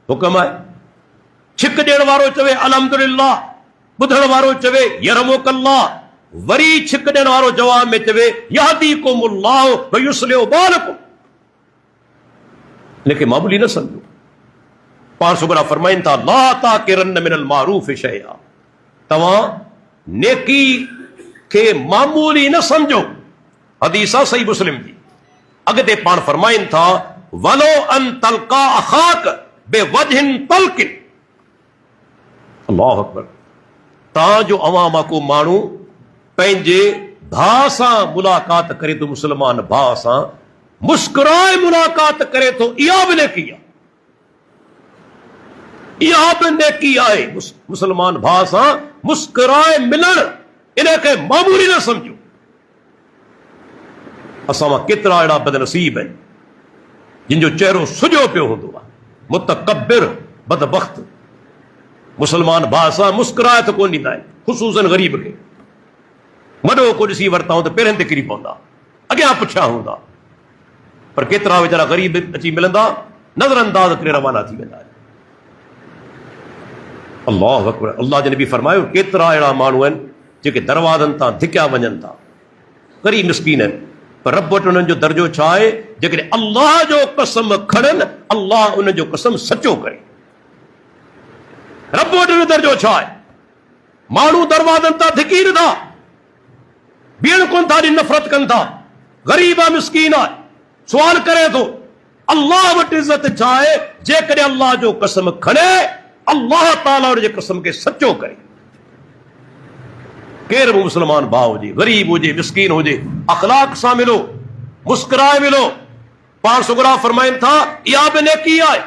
हुकम आहे। छिक ॾियण वारो चवे अल्हम्दुलिल्लाह, ॿुधण वारो चवे यरमुकल्लाह, वरी छिक ॾियण वारो जवाब में चवे यहदीकुमुल्लाह व युस्लिहु बालकुम। इनखे मामूली न सम्झो। पाण सुगरा फरमाइनि था ला ताकिरन्न मिनल मारूफ शैआ, तव्हां नेकी खे मामूली न सम्झो। हदीस आहे सही मुस्लिम जी। अॻिते पाण फरमाइनि था वलो अन तलका अखाक बेवजहिन तलकिन। अल्लाहु अकबर। तव्हांजो अवां को माण्हू पंहिंजे भाउ सां मुलाक़ात करे थो, मुस्लमान भाउ सां मुस्कुराए मुलाक़ात करे थो, इहा बि नेकी आहे, इहा बि नेकी आहे। मुस्लमान भाउ सां मुस्कुराए मिलण, इनखे मामूली न सम्झो। असां मां केतिरा अहिड़ा बदनसीब आहिनि जिन जो चहिरो सुॼो पियो हूंदो आहे, मुतकब्बिर बदबख्त मुस्लमान भाउ सां मुस्कुराए त कोन ॾींदा आहिनि, ख़ुसूसन ग़रीब खे। वॾो को ॾिसी वरिता त पेरनि ते किरी पवंदा, अॻियां पुठियां हूंदा, पर केतिरा वीचारा ग़रीब अची मिलंदा, नज़र अंदाज़ करे रवाना थी वेंदा। अल्लाहु अकबर। अल्लाह जे नबी फरमायो केतिरा अहिड़ा माण्हू आहिनि जेके दरवाज़नि तां धिकिया वञनि था, ग़रीब मिस्कीन आहिनि, पर रब वटि उन्हनि जो दर्जो छा आहे? जेकॾहिं अल्लाह जो कसम खणनि, अल्लाह उन जो कसम सचो करे। रब वटि जो दर्जो छा आहे? माण्हू दरवाज़नि तां धिकी नथा, बीहण कोन था, नफ़रत कनि था, ग़रीब आहे, मिस्कीन आहे, सुवाल करे थो। अल्लाह वटि इज़त छा आहे? जेकॾहिं अल्लाह जो कसम खणे, अल्लाह ताला उन जे कसम खे सचो करे। केर बि मुस्लमान भाउ हुजे, ग़रीब हुजे, मिस्कीन हुजे, अखलाक सां मिलो, मुस्कुराए मिलो। पाण सुगरा फरमाइनि था इहा बि नेकी आहे।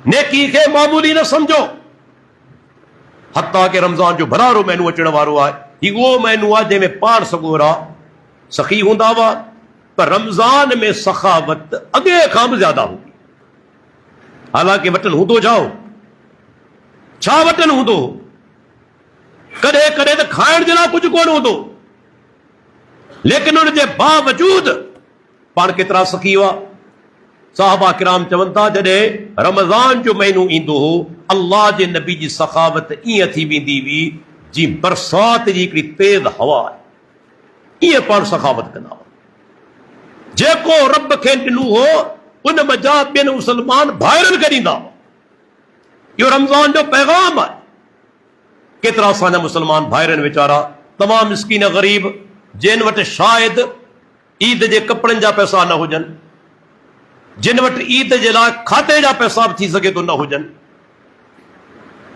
नेकी खे मामूली न सम्झो। हत्ता के रमज़ान जो भरारो महीनो अचण वारो आहे, ही उहो महीनो आहे जंहिंमें पाण सगोरा सखी हूंदा हुआ, पर रमज़ान में सखावत अॻे खां बि ज्यादा हूंदी। हालांकि वटन हूंदो छा वटन हूंदो, कॾहिं कॾहिं त खाइण जे लाइ कुझु कोन हूंदो, लेकिन उन जे बावजूद पाण केतिरा सखी हुआ। साहबा किराम चवनि था जॾहिं रमज़ान जो महीनो ईंदो हो, अल्लाह जे नबी जी सखावत ईअं थी वेंदी हुई जीअं बरसात जी हिकिड़ी तेज़ हवा आहे, ईअं पाण सखावत कंदा हुआ। जेको रब खे ॾिनो हो उन मज़ा ॿियनि मुस्लमान भाइरनि खे ॾींदा हुआ। इहो रमज़ान जो पैगाम आहे। केतिरा असांजा मुस्लमान भाइरनि वीचारा तमामु मिस्कीन ग़रीब, जिन वटि शायदि ईद जे कपिड़नि जा पैसा न हुजनि, जिन वटि ईद जे लाइ खाते जा पैसा बि थी सघे थो न हुजनि,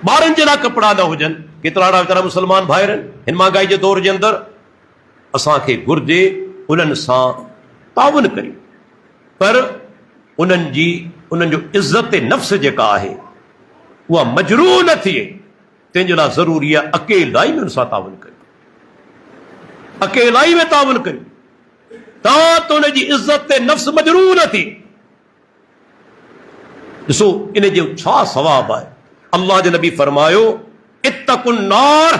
ॿारनि जे लाइ कपिड़ा न हुजनि, केतिरा अहिड़ा वीचारा मुस्लमान भाइर आहिनि। हिन महांगाई जे दौर जे अंदरि असांखे घुर्जे उन्हनि सां ताउन करियूं, पर उन्हनि जो इज़त नफ़्स जेका आहे उहा मजरूह न थिए, तंहिंजे लाइ ज़रूरी आहे अकेलाई में उन सां ताउन करियूं, अकेलाई में ताउन करियूं, तव्हां त उनजी इज़त नफ़्स मजरूह न थी। ॾिसो इन जो छा सवाब आहे। अल्लाह जे नबी फरमायो इत्तकुन नार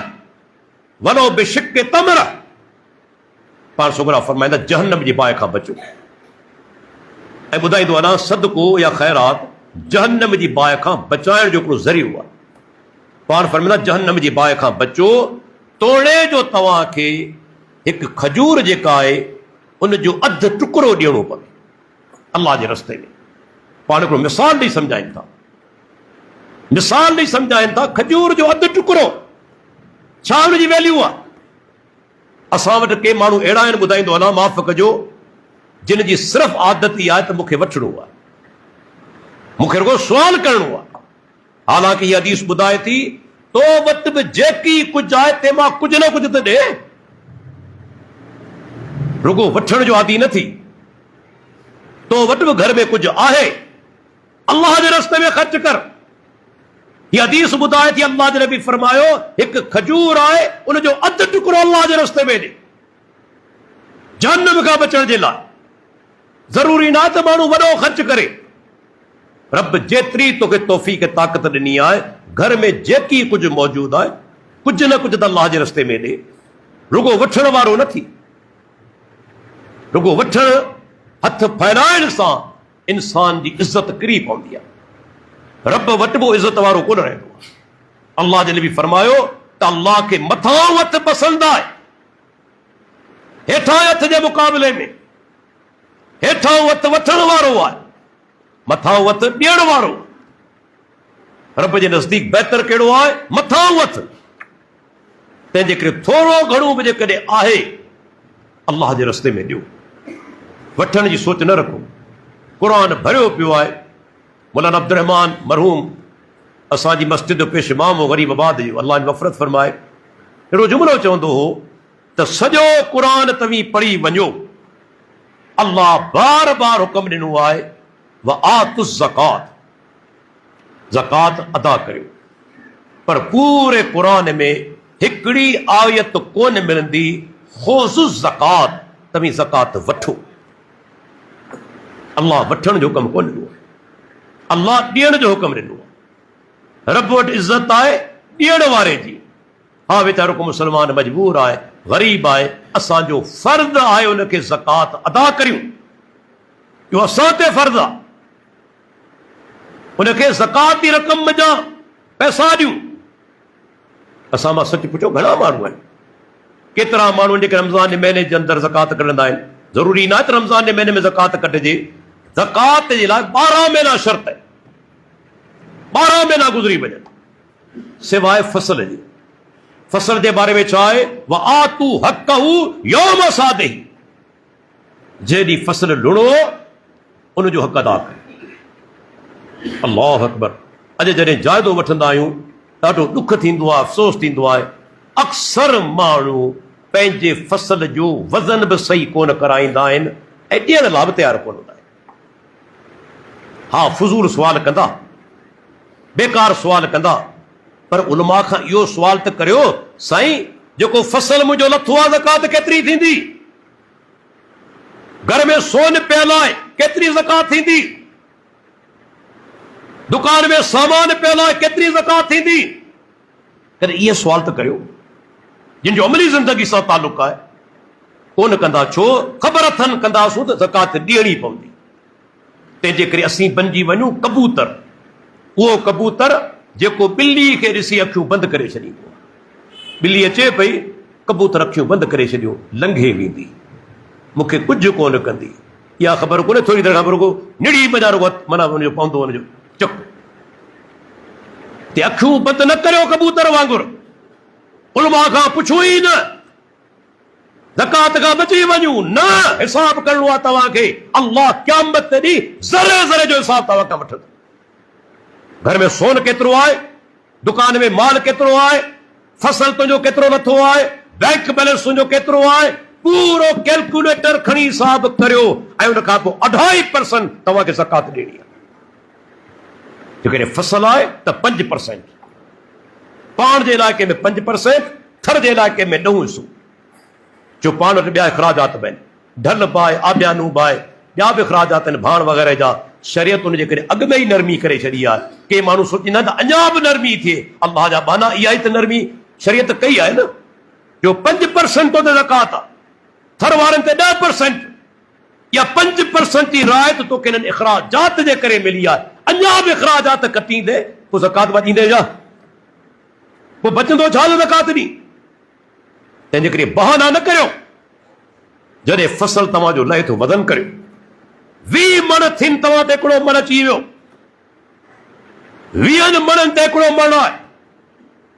वलो बिशिक्कि तमर। पाण सुगरा फरमाईंदा जहन्नम जी बाहि खां बचो। ऐं ॿुधाईंदो आहे न सदको या ख़ैरात जहन्नम जी बाहि खां बचाइण जो हिकिड़ो ज़रियो आहे। पाण फरमाईंदा जहन्नम जी बाहि खां बचो, तोड़े जो तव्हांखे हिकु खजूर जेका आहे उन जो अधु टुकड़ो ॾियणो पवे अल्लाह जे रस्ते में। पाण हिकिड़ो मिसाल ॾेई सम्झाइनि था, मिसाल ॾेई सम्झाइनि था, खजूर जो अधु टुकड़ो छा हुनजी वैल्यू आहे। असां वटि के माण्हू अहिड़ा आहिनि, ॿुधाईंदो अलाह माफ़ कजो, जिन जी सिर्फ़ आदत ई आहे त मूंखे वठिणो आहे, मूंखे रुगो सुवाल करणो आहे। हालांकि हीअ हदीस ॿुधाए थी तो वटि बि जेकी कुझु आहे तंहिंमां कुझु न कुझु त ॾे, रुगो वठण जो आदी न थी। तो वटि बि घर में कुझु आहे, अल्लाह जे रस्ते में ख़र्च कर। हीअ हदीस ॿुधाए थी अल्लाह जे नबी फरमायो हिकु खजूर आहे उनजो अधु टुकड़ो अल्लाह जे रस्ते में ॾे, जहन्नम खां बचण जे लाइ। ज़रूरी न त माण्हू वॾो ख़र्च करे, रब जेतिरी तोखे तौफ़ीक़ ताक़त ॾिनी आहे घर में जेकी कुझु मौजूद आहे कुझु न कुझु त अल्लाह जे रस्ते में ॾे। रुगो वठण वारो न थी, रुगो वठण हथ फैलाइण सां इंसान जी इज़त किरी पवंदी आहे, रब वटि बि इज़त वारो कोन रहंदो आहे। अल्लाह जे नबी फरमायो त अल्लाह खे मथां हथ पसंदि आहे हेठां हथ जे मुक़ाबले में। हेठां हथ वठण वारो आहे, मथां हथ ॾियण वारो। रब जे नज़दीक बहितर कहिड़ो आहे? मथां हथ। तंहिंजे करे थोरो घणो बि जेकॾहिं आहे अल्लाह जे रस्ते में ॾियो, वठण जी सोच न रखो। क़ुर भरियो पियो आहे। मौलाना अब्दुर रहमान मरहूम असांजी मस्जिद जो पेश इमाम हो गरीब आबाद जो, अल्लाह जी मफ़रत फरमाए, अहिड़ो जुमिलो चवंदो हो त सॼो क़ुर तव्हीं पढ़ी वञो, अल्लाह बार बार हुकम ॾिनो आहे व आतु ज़कात, ज़कात अदा करियो। पर पूरे क़ुर में हिकिड़ी आयत कोन मिलंदी ख़ुज़ु ज़कात, तव्हीं ज़कात वठो। अल्लाह वठण जो हुकम कोन ॾिनो आहे, अल्लाह ॾियण जो हुकम ॾिनो आहे। रब वटि इज़त आहे ॾियण वारे जी। हा वीचारो को मुस्लमान मजबूर आहे, ग़रीब आहे, असांजो फर्ज़ आहे उनखे ज़कात अदा करियूं, इहो असां ते फर्ज़ आहे। उनखे ज़कात जी रक़म जा पैसा ॾियूं। असां मां सच पुछो घणा माण्हू आहिनि, केतिरा माण्हू जेके रमज़ान जे महीने जे अंदरि ज़कात कढंदा आहिनि? ज़रूरी न आहे त रमज़ान जे महीने में ज़कात कढिजे, ज़कात जे लाइ 12 महीना शर्त आहे, 12 महीना गुज़री वञनि सिवाइ फसल जे। फसल जे बारे में छा आहे? व आतू हक़हू यौम सादिही, जेॾी फसल लुणो उनजो हक़ अदा करे। अल्लाहु अकबर। अॼु जॾहिं जाइदो वठंदा आहियूं ॾाढो ॾुख थींदो आहे, अफ़सोस थींदो आहे, अक्सर माण्हू पंहिंजे फसल जो वज़न बि सही कोन कराईंदा आहिनि ऐं ॾियण लाइ बि तयारु कोन हूंदा आहिनि। हा फज़ूल सुवाल कंदा, बेकार सुवाल कंदा, पर उलमा खां इहो सुवाल त करियो, साईं जेको फसल मुंहिंजो लथो आहे ज़कात केतिरी थींदी? घर में सोन पियल आहे केतिरी ज़कात थींदी? दुकान में सामान पियल आहे केतिरी ज़कात थींदी? कॾहिं इहे सुवाल त करियो। जिन जो अमली ज़िंदगी सां तालुक़ आहे कोन कंदा, छो ख़बर अथनि कंदासूं त ज़कात ॾियणी पवंदी। तंहिंजे करे असीं बणिजी वञूं कबूतर, उहो कबूतर जेको ॿिली खे ॾिसी अखियूं बंदि करे छॾींदो। ॿिली अचे पई, कबूतर अखियूं बंदि करे छॾियो, लंघे वेंदी, मूंखे कुझु कोन कंदी। इहा ख़बर कोन्हे, थोरी देरि खां पोइ रुगो निड़ी बजा रुगो माना हुनजो पवंदो हुनजो चुप। ते अखियूं बंदि न करियो कबूतर वांगुरु, उलमा खां पुछो ई न, ज़कात खां बची वञूं न। हिसाब करणो आहे तव्हांखे, अल्लाह क़यामत ते ॾींहुं ज़रे ज़रे जो हिसाब तव्हां खां वठंदो। घर में सोन केतिरो आहे, दुकान में माल केतिरो आहे, फसल तुंहिंजो केतिरो नथो आहे, बैंक बैलेंस तुंहिंजो केतिरो आहे, पूरो कैलकुलेटर खणी हिसाब करियो ऐं उन खां पोइ 2.5% तव्हांखे ज़कात ॾियणी आहे। जेकॾहिं फसल आहे त 5%, पाण जे इलाइक़े में 5%, थर जे इलाइक़े में 9%। जो पाण वटि ॿिया इख़राजात बि आहिनि, ढल बि आहे, आबियानू बि आहे, ॿिया बि इख़राजात आहिनि भाण वग़ैरह जा। शरीयत उनजे करे अॻु में ई नरमी करे छॾी आहे। के माण्हू सोचींदा आहिनि त अञा बि नरमी थिए, अल्लाह जा बाना इहा ई त नरमी शरीयत कई आहे न, जो 5% तो ज़कात आहे, थर वारनि ते 10%, या 5% जी रायत तोखे हिननि इख़राजात जे करे मिली आहे। अञा बि इख़राजात कटींदे पोइ ज़कात वॼींदे छा? पोइ बचंदो छा ज़कात ॾी? तंहिंजे करे बहाना न करियो। जॾहिं फसल तव्हांजो लहे थो वज़न करियो। 20 मण थियनि तव्हां ते हिकिड़ो मण अची वियो, 20 मणनि ते हिकिड़ो मण आहे,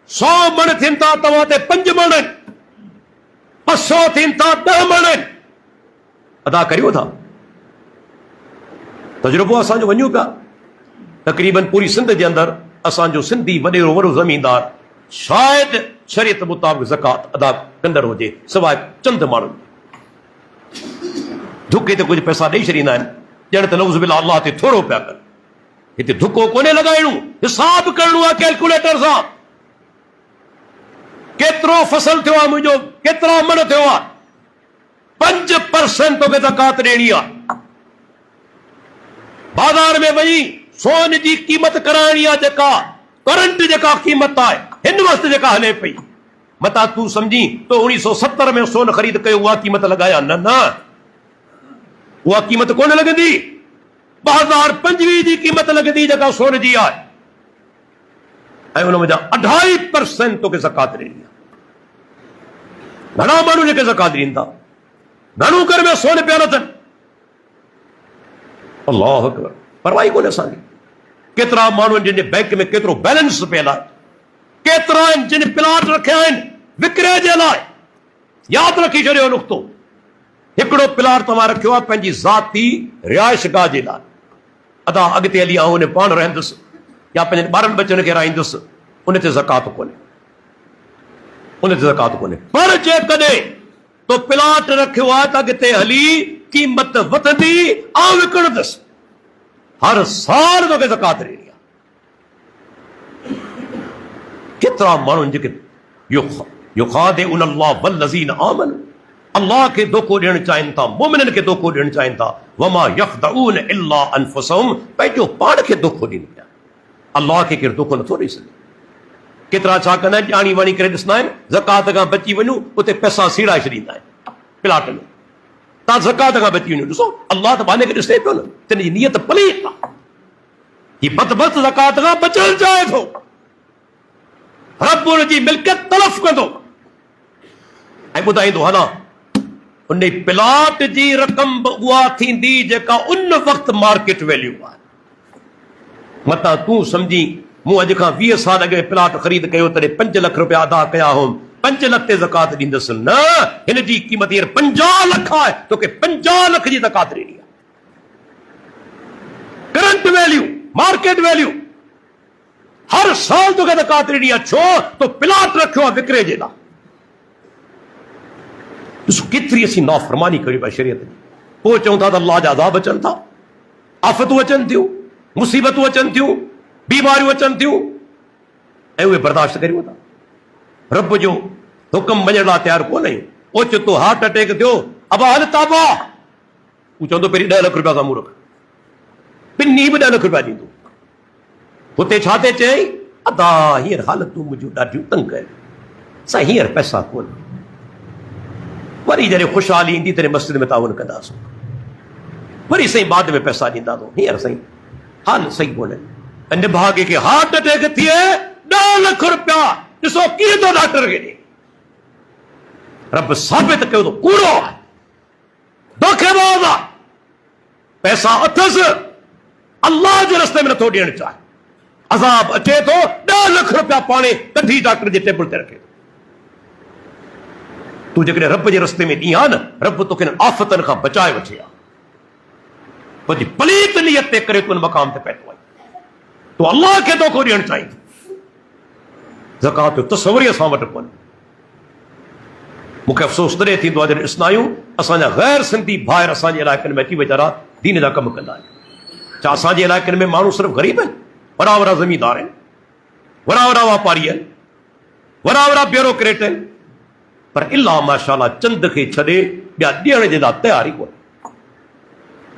100 मण थियनि था तव्हां ते 5 मण आहिनि, 500 थियनि था 10 मण आहिनि, अदा करियो था? तजुर्बो असांजो वञूं पिया तक़रीबन पूरी सिंध जे अंदरि असांजो सिंधी वॾेरो वॾो ज़मीनदार शायदि शरीयत मुताबिक़ ज़कात अदा कंदड़ हुजे सवाइ चंद माण्हुनि धुके ते कुझु पैसा ॾेई छॾींदा आहिनि ॼण त नऊज़ बिल्लाह अल्लाह ते थोरो पिया कनि। हिते धुको कोन्हे लॻाइणो, हिसाब करणो आहे कैलकुलेटर सां। केतिरो फसल थियो आहे मुंहिंजो, केतिरा मन थियो आहे, 5% तोखे ज़कात ॾियणी आहे। बाज़ार में वञी सोन जी क़ीमत कराइणी आहे, जेका करंट जेका क़ीमत आहे हिन वक़्तु जेका हले पई, मता तूं सम्झी तो 1970 में सोन ख़रीद कयो उहा क़ीमत लॻाया? न न, उहा क़ीमत कोन लॻंदी। 2025 जी क़ीमत लॻंदी जेका सोन जी आहे, ऐं उन वञा 2.5% तोखे ज़कात ॾियणी आहे। घणा माण्हू जेके ज़कात ॾींदा, घणो घर में सोन पिया नथनि। अल्लाह अकबर, परवाही कोन्हे असांजी। केतिरा माण्हू जिन जे बैंक में केतिरो बैलेंस पियल आहे, केतिरा आहिनि जिन प्लाट रखिया आहिनि विकिरे जे लाइ। यादि रखी छॾियो नुक़्तो, हिकिड़ो प्लाट तव्हां रखियो आहे पंहिंजी ज़ाती रिहाइशगाह जे लाइ, अदा अॻिते हली आउं उन पाण रहंदुसि या पंहिंजे ॿारनि बचनि खे राईंदुसि, उन ते ज़कात कोन्हे, उन ते ज़कात कोन्हे। पर जेकॾहिं तो प्लाट रखियो आहे त अॻिते हली क़ीमत वधंदी ऐं विकिणंदुसि, हर साल तोखे ज़कात ॾियणी आहे। केतिरा माण्हू जेके युखादिउन अल्लाह वल्लज़ीन आमनू, अल्लाह खे धोखो ॾियणु चाहिनि था, मोमिननि खे धोखो ॾियणु चाहिनि था। वमा यख़दऊन इल्ला अनफुसहुम, पंहिंजो पाण खे धोखो ॾींदा पिया, अल्लाह खे केरु धोखो नथो ॾेई सघे। केतिरा छा कंदा आहिनि, ॼाणी वाणी करे ॾिसंदा आहिनि, ज़कात खां बची वञूं उते पैसा सीड़ाए छॾींदा आहिनि प्लाट में। तव्हां ज़कात खां बची वञो, ॾिसो अल्लाह त बाने खे ॾिसे पियो न, तिन जी नियत पलीत आहे। हीउ बदबख़्त ज़कात खां बचणु चाहे थो, रब उन जी मिल्कियत तलफ़ कंदो ऐं ॿुधाईंदो हला उन प्लाट जी रक़म बि उहा थींदी जेका उन वक़्तु मार्केट वैल्यू आहे। मता तूं सम्झी मूं अॼु खां 20 साल अॻे प्लाट ख़रीद कयो तॾहिं 5 लख रुपया अदा कया हुउमि, 5 लख ते ज़कात ॾींदुसि? न, हिन जी क़ीमत हींअर 50 लख आहे, तोखे 50 लख जी ज़कात ॾियणी आहे। करंट वैल्यू, मार्केट वैल्यू, हर साल तोखे ज़कात ॾियणी आहे। छो? तो प्लाट रखियो आहे विकिरे जे लाइ। ॾिसो केतिरी असीं नाफ़रमानी कयूं पिया शरीयत जी। पोइ चऊं था त अल्लाह जा अज़ाब अचनि था, आफ़तूं अचनि थियूं, मुसीबतूं अचनि थियूं, बीमारियूं अचनि थियूं, ऐं उहे बर्दाश्त करियूं था। रब जो हुकुम मञण लाइ तयारु कोन आहियूं। ओचितो हार्ट अटैक थियो, अबा हल ताबा, हू चवंदो पहिरीं 10 लख रुपया साम्हूं रख, ॿिन्ही बि 10 लख रुपया ॾींदो। हुते छा थी चई, अदा हींअर हालतूं मुंहिंजूं ॾाढियूं तंग आहिनि, साईं हींअर पैसा कोन। वरी जॾहिं ख़ुशहाली ईंदी तॾहिं मस्जिद में तावन कंदासीं, वरी साईं बाद में पैसा ॾींदासीं, हींअर साईं हाल सही कोन्हे। निभागे खे हार्ट अटैक थिए 10 लख रुपया, ॾिसो कीअं थो डॉक्टर खे ॾे। रब साबित कयो तो कूड़ो आहे, धोखेबाज़ आहे, पैसा अथसि, अल्लाह जे रस्ते में नथो ॾियणु चाहे। अज़ाब अचे थो, 10 लख रुपया पाणे कढी डॉक्टर जे टेबल ते रखे। तूं जेकॾहिं रब जे रस्ते में ॾींहुं आहे न, रब तोखे आफ़तनि खां बचाए वठे आहे। तुंहिंजी पलीत नियत ते करे तूं मक़ाम ते पहुतो आहे, तूं अल्लाह खे धोखो ॾियणु चाहीं। ज़कात जो तसवुर असां वटि कोन्हे। मूंखे अफ़सोस तॾहिं थींदो आहे जॾहिं ॾिसंदा आहियूं असांजा गैर सिंधी भाइर असांजे इलाइक़नि में अची वीचारा दीन जा कमु कंदा आहिनि। छा असांजे इलाइक़नि में माण्हू सिर्फ़ु ग़रीब आहिनि? वॾा वॾा ज़मीनदार आहिनि, वॾा वॾा वापारी आहिनि, वॾा वॾा ब्यूरोक्रेट आहिनि, पर इलाह माशाअल्लाह चंद खे छॾे ॿिया ॾियण जे लाइ तयारी कोन्हे।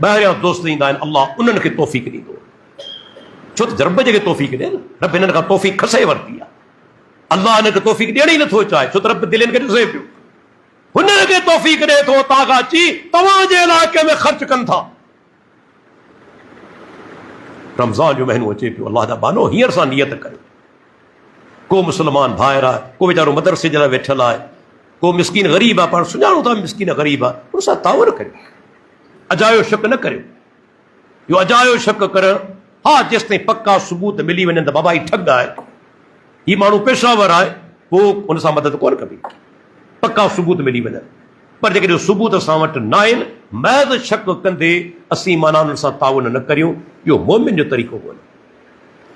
ॿाहिरियां दोस्त ईंदा आहिनि, अल्लाह उन्हनि खे तौफ़ीक़ ॾींदो, छो त रब जेके तौफ़ीक़ ॾिए न, रब हिननि खां तौफ़ीक़ खसे वरिती आहे। अल्लाह हिन खे तौफ़ीक़ ॾियण ई नथो चाहे, छो त रब दिलनि खे ॾिसे पियो, हुननि खे तौफ़ीक़ ॾिए थो, तव्हां खां अची तव्हांजे इलाइक़े में ख़र्च कनि था। रमज़ान जो महीनो अचे पियो, अल्लाह जा बानो हींअर सां नियत कयो। को मुस्लमान भाइर आहे, को वीचारो मदरसे जे लाइ वेठल आहे, को मिस्कीन ग़रीब आहे, पाण सुञाणो था मिस्कीन ग़रीब आहे, उन सां ताउन करियो, अजायो शक न करियो। इहो अजायो शक करणु, हा जेसि ताईं पक्का सबूत मिली वञनि त बाबा ही ठग आहे, हीउ माण्हू पेशावर आहे, पोइ उन सां मदद कोन कबी, पक्का सबूत मिली वञनि। पर जेकॾहिं सबूत असां वटि न आहिनि, महज़ शक कंदे असीं माना उन्हनि सां ताउन न करियूं, इहो मोमिन जो तरीक़ो कोन्हे।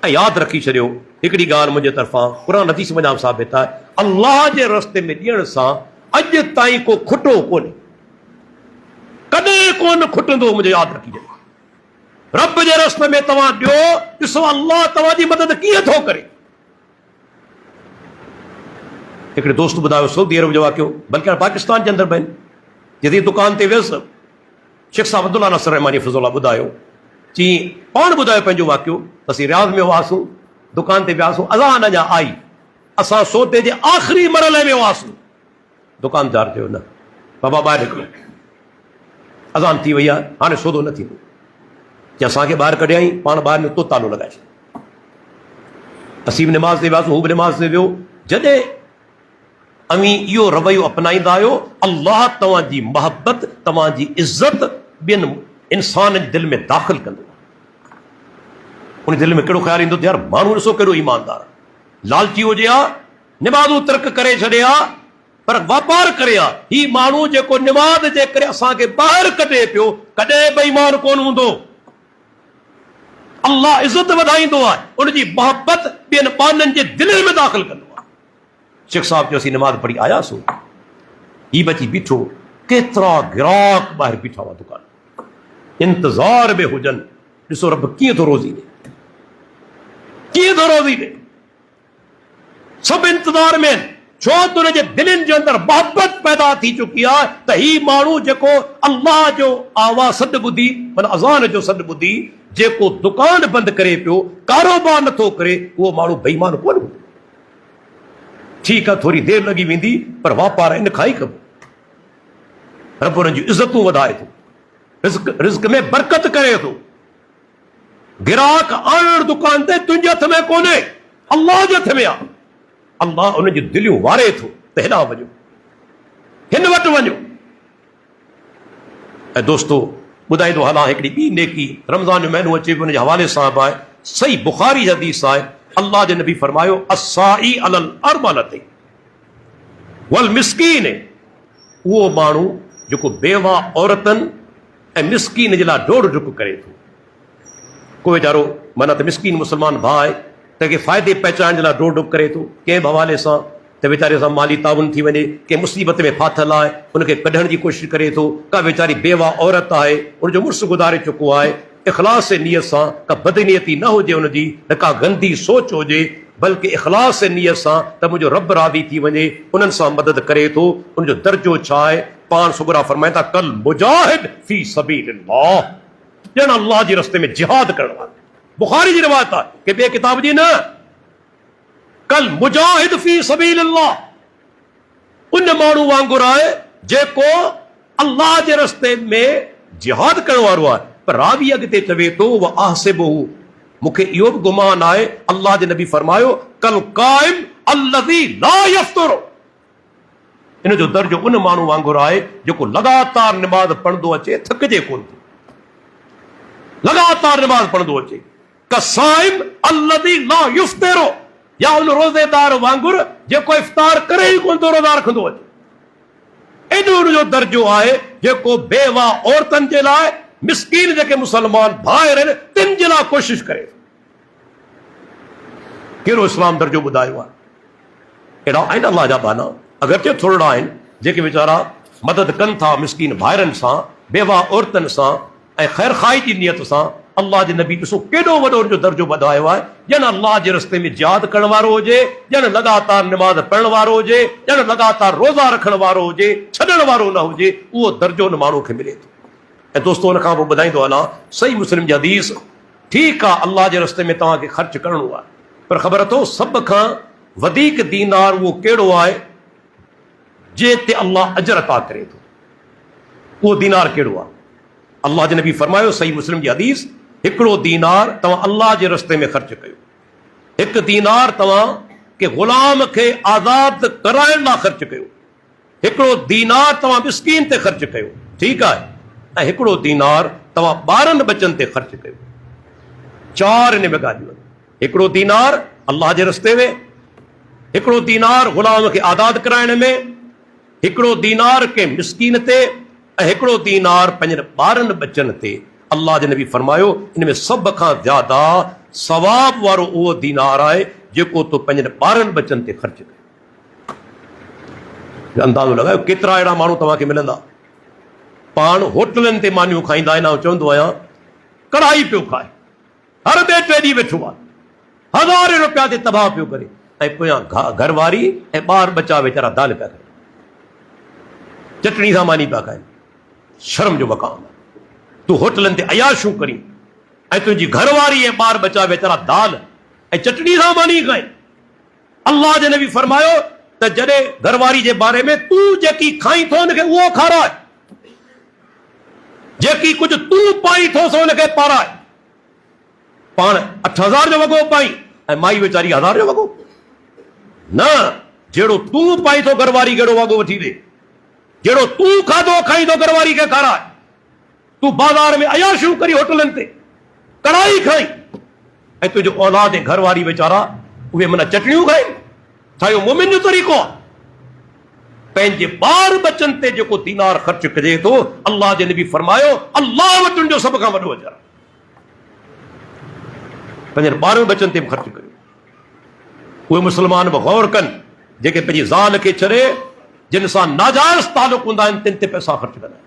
ऐं यादि रखी छॾियो हिकिड़ी ॻाल्हि मुंहिंजे तरफ़ां क़ुरान हदीस वञा साबित आहे, अल्लाह जे रस्ते में ॾियण सां अॼु ताईं को खुटो कोन्हे, कॾहिं कोन खुटंदो। मुंहिंजो यादि रखी छॾियो, रब जे रस्ते में तव्हां ॾियो, ॾिसो अल्लाह तव्हांजी मदद कीअं थो करे। हिकिड़े दोस्त ॿुधायो सऊदी अरब जो वाक़ियो, बल्कि हाणे पाकिस्तान जे अंदरि बि आहिनि। जॾहिं दुकान ते वियुसि, शेख साहब अब्दुल्ला नासिर रहमानी फ़िज़ुल्लाह ॿुधायो, चई पाण ॿुधायो पंहिंजो वाक़ियो, असीं रियाज़ में हुआसीं, दुकान ते वियासीं, अज़ान अञा आई, असां सौदे जे आख़िरी मरहले में हुआसीं। दुकानदार चयो न बाबा ॿाहिरि निकिरो, अज़ान थी वई आहे, हाणे सौदो न थींदो। चई असांखे ॿाहिरि कढियई, पाण ॿाहिरि निकितो, तालो लॻाए छॾियो। असीं बि निमाज़ ते वियासीं, हू बि निमाज़ ते वियो। जॾहिं अवी इहो रवैयो अपनाईंदा आहियो, अल्लाह तव्हांजी मोहबत, तव्हांजी इज़त ॿियनि इंसान जे दिलि में दाख़िल कंदो। उन दिलि में कहिड़ो ख़्यालु ईंदो, यार माण्हू ॾिसो कहिड़ो ईमानदार, लालची हुजे हा, निमाज़ूं तर्क करे छॾे हा, पर वापार करे हा। ही माण्हू जेको निमाज़ जे करे असांखे ॿाहिरि कढे पियो, कॾहिं बेईमान कोन हूंदो। अल्लाह इज़त वधाईंदो आहे, उनजी मोहबत ॿियनि बाननि जे दिलि में दाख़िल कंदो आहे। शेख साहब जो असीं नमाज़ पढ़ी आयासीं, ही बची बीठो, केतिरा ग्राहक ॿाहिरि बीठा हुआ दुकान, इंतज़ार में हुजनि, ॾिसो रब कीअं थो रोज़ी ॾे, कीअं थो रोज़ी ॾे। सभु इंतज़ार में आहिनि, छो त हुनजे दिलनि जे अंदरि मोहबत पैदा थी चुकी आहे त ही माण्हू जेको अल्लाह जो आवाज़ सॾु ॿुधी, माना अज़ान जो सॾु ॿुधी, जेको दुकान बंदि करे पियो, कारोबार नथो करे, उहो माण्हू बेईमान कोन हूंदो। ठीकु आहे, थोरी देरि लॻी वेंदी, पर वापार इन खां ई कबो। रब उन्हनि जूं इज़तूं वधाए थो, रिज़्क़ में बरकत करे थो। गिराक आणणु दुकान ते तुंहिंजे हथ में कोन्हे, अल्लाह जे हथ में आहे। अल्लाह उन जी दिलियूं वारे थो त हेॾां वञो, हिन वटि वञो। ऐं दोस्तो ॿुधाईंदो हलां, हिकिड़ी ॿी नेकी रमज़ान जो महीनो अचे पियो, हुन जे हवाले सां बि आहे, सही बुख़ारी हदीस आहे। अल्लाह जे नबी फरमायो, अस्साई अलल अरमलति वल मिस्कीन, उहो माण्हू जेको बेवा औरतनि ऐं मिस्कीन जे लाइ डोड़ डुक करे थो। को वीचारो माना त मिस्कीन मुस्लमान भाउ आहे, तंहिंखे फ़ाइदे पहुचाइण जे लाइ डोड़ डुक करे थो, कंहिं बि हवाले सां, त वीचारे सां माली ताउन थी वञे, कंहिं मुसीबत में फाथल आहे उनखे कढण जी कोशिशि करे थो। का वीचारी बेवा औरत आहे, उनजो मुड़ुसु गुज़ारे चुको आहे, इख़लास नियत सां, का बदनियती न हुजे उनजी, न का गंदी सोच हुजे, बल्कि इख़लास नियत सां त मुंहिंजो रब राज़ी थी वञे, उन्हनि सां मदद करे थो। उनजो दर्जो छा आहे? पाण सुगरा फरमाइनि था, कल मुजाहिद फी सबीलिल्लाह, ॼण अल्लाह जे रस्ते में जिहाद करण वारो। बुखारी जी रिवायत आहे, कि ॿिए किताब जी न, कल मुजाहिद फी सबीलिल्लाह, उन माण्हू वांगुरु आहे जेको अल्लाह जे रस्ते में जिहाद करण वारो आहे। पर रावी अॻिते चवे थो, व आहसिबुहु, मूंखे इहो बि गुमान आहे, अल्लाह जे नबी फरमायो, कल क़ाइम अल्लज़ी ला यफ्तुर, इन जो दर्जो उन माण्हू वांगुरु आहे जेको लगातार निमाज़ पढ़ंदो अचे, थकिजे कोन थो, लगातार निमाज़ पढ़ंदो अचे। कसाइम अल्लज़ी ला युफ्तिरु, या उन रोज़ेदार वांगुरु जेको इफ्तार करे ई कोन थो, रोज़ा रखंदो अचे। एॾो उनजो दर्जो आहे जेको बेवा औरतनि जे लाइ, मिस्कीन जेके मुसलमान भाइर आहिनि, तिन जे लाइ कोशिशि करे। कहिड़ो इस्लाम दर्जो ॿुधायो आहे? अहिड़ा आहिनि अल्लाह जा बाना, अगरचे थोरा आहिनि जेके वीचारा मदद कनि था मिस्कीन भाइरनि सां, बेवा औरतनि सां ऐं ख़ैर ख़ाई जी नियत सां। अल्लाह जे नबी ॾिसो केॾो वॾो हुनजो दर्जो वधायो आहे, ॼण अल्लाह जे रस्ते में जिहाद करण वारो हुजे, ॼण लगातार निमाज़ पढ़ण वारो हुजे, ॼण लगातार रोज़ा रखण वारो हुजे, छॾण वारो न हुजे, उहो दर्जो उन माण्हू खे मिले थो। ऐं दोस्तो हुन खां पोइ ॿुधाईंदो हलां, सही मुस्लिम जी हदीस, ठीकु आहे अल्लाह जे रस्ते में तव्हांखे ख़र्च करणो आहे, पर ख़बर अथव सभ खां वधीक दीनार उहो कहिड़ो आहे जे ते अल्लाह अजर अता करे थो? उहो दीनार कहिड़ो आहे? अल्लाह जे नबी फरमायो, सही मुस्लिम जी हदीस, हिकिड़ो दीनार तव्हां अल्लाह जे रस्ते में ख़र्च कयो, हिकु दीनार तव्हां के ग़ुलाम खे आज़ाद कराइण लाइ ख़र्च कयो, हिकिड़ो दीनार तव्हां मिस्कीन ते ख़र्च कयो, ठीकु आहे, ऐं हिकिड़ो दीनार तव्हां ॿारनि बचनि ते ख़र्च कयो। चार इन में ॻाल्हियूं आहिनि। हिकिड़ो दीनार अल्लाह जे रस्ते में, हिकिड़ो दीनार ग़ुलाम खे आज़ाद कराइण में, हिकिड़ो दीनार के मिस्कीन ते, ऐं हिकिड़ो दीनार पंहिंजनि ॿारनि बचनि ते अल्लाह जे नबी फरमायो इन में सभ खां ज्यादा सवाब वारो उहो दीनार आहे जेको तूं पंहिंजनि ॿारनि बचनि ते ख़र्च करे। अंदाज़ो लॻायो केतिरा अहिड़ा माण्हू तव्हांखे मिलंदा पाण होटलनि ते मानियूं खाईंदा आहिनि। ऐं चवंदो आहियां कढ़ाई पियो खाए, हर ॿिए टे ॾींहुं वेठो आहे, हज़ारे रुपया ते तबाह पियो करे, ऐं पोयां घरवारी ऐं ॿार बचा वीचारा दाल पिया खाइनि, चटणी सां मानी पिया खाइनि। शर्म जो मक़ाम आहे। तूं होटलनि ते अयाशूं करी ऐं तुंहिंजी घरवारी ऐं ॿार बचा वीचारा दाल ऐं चटणी सां मानी खाइनि। अल्लाह जे नबी फरमायो त जॾहिं घरवारी जे बारे में तूं जेकी खाई थो हुनखे उहो खाराए, जेकी कुझु तूं पाई थो सो हुनखे पाराए। पाण 8000 जो वॻो पाई ऐं माई वीचारी 1000 जो वॻो न, जहिड़ो तूं पाई थो घरवारी कहिड़ो वॻो वठी ॾे, जहिड़ो तूं खाधो खाईंदो घरवारी खे खाराए। तूं बाज़ार में अयाशूं करी होटलनि ते कढ़ाई खाई ऐं तुंहिंजो औलाद ऐं घरवारी वीचारा उहे माना चटणियूं खाइनि। छा इहो मोमिन जो तरीक़ो आहे? पंहिंजे ॿार बचनि ते जेको दीनार ख़र्च कजे थो, अल्लाह जे नबी फरमायो अल्लाह वटि तुंहिंजो सभ खां वॾो अजर। पंहिंजनि ॿारनि बचनि ते बि ख़र्च करियो। उहे मुस्लमान बि गौर कनि जेके पंहिंजी ज़ाल खे छॾे जिन सां नाजाइज़ तालुक हूंदा आहिनि तिन ते पैसा ख़र्च कंदा आहिनि।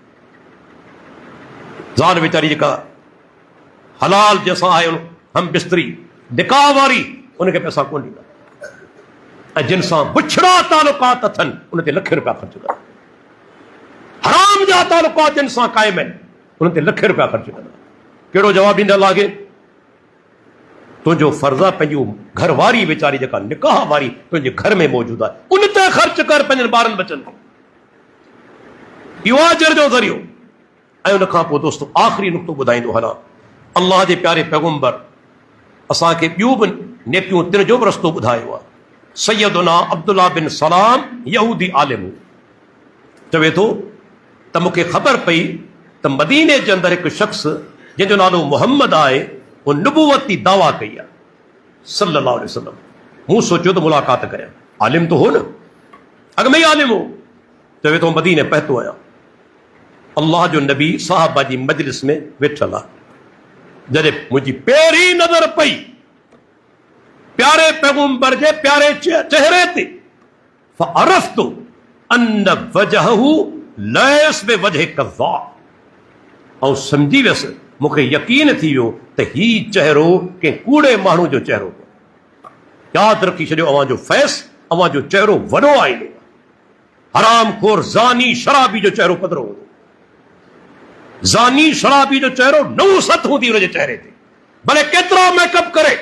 ज़ाल वीचारी जेका हलाल जंहिंसां आहे हम बिस्तरी निकाह वारी, उनखे पैसा कोन ॾींदा, ऐं जिन सां बुछड़ा तालुकात अथनि उन ते लख रुपया ख़र्च कंदा। हराम जा तालुकात जिन सां क़ाइम आहिनि उन ते लख रुपया ख़र्च कंदा। कहिड़ो जवाबु ॾींदा लागे? तुंहिंजो फर्ज़ आहे पंहिंजी घरवारी वीचारी जेका निकाह वारी तुंहिंजे घर में मौजूदु आहे उन ते ख़र्च कर पंहिंजनि ॿारनि बचनि ते। इहो अजर जो ज़रियो। ऐं उन खां पोइ दोस्तो आख़िरी नुक़्तो ॿुधाईंदो हलां। अल्लाह जे प्यारे पैगम्बर असांखे ॿियूं बि नेकियूं तिन जो बि रस्तो ॿुधायो आहे। सैयदुना अब्दुल्ला बिन सलाम यहूदी आलिम चवे थो त मूंखे ख़बर पई त मदीने जे अंदरि हिकु शख़्स जंहिंजो नालो मुहम्मद आहे वो नबूवती दावा कई आहे सल्लल्लाहु अलैहि वसल्लम। मूं सोचियो त मुलाक़ात करियां। आलिम तो हो न, अॻ में ई आलिम हो। चवे थो मदीने पहुतो आहियां, अल्लाह जो नबी साहबा जी मजलिस में वेठल आहे। जॾहिं मुंहिंजी पहिरीं नज़र पई प्यारे पैगम्बर जे प्यारे चेहरे ते, फअरफ़्तु अन्न वजहहु लैस बिवजहि कज़्ज़ाब, ऐं सम्झी वियसि, मूंखे यकीन थी वियो त ही चेहरो कंहिं कूड़े माण्हू जो चेहरो हो। यादि रखी छॾियो, अव्हां जो फैस, अव्हां जो चेहरो वॾो आईंदो, हराम खोर ज़ानी शराबी जो चेहरो पधरो हूंदो। ज़ानी शराबी जो चेहरो नौसत हूंदी हुनजे चेहरे ते, भले केतिरो मेकअप करे।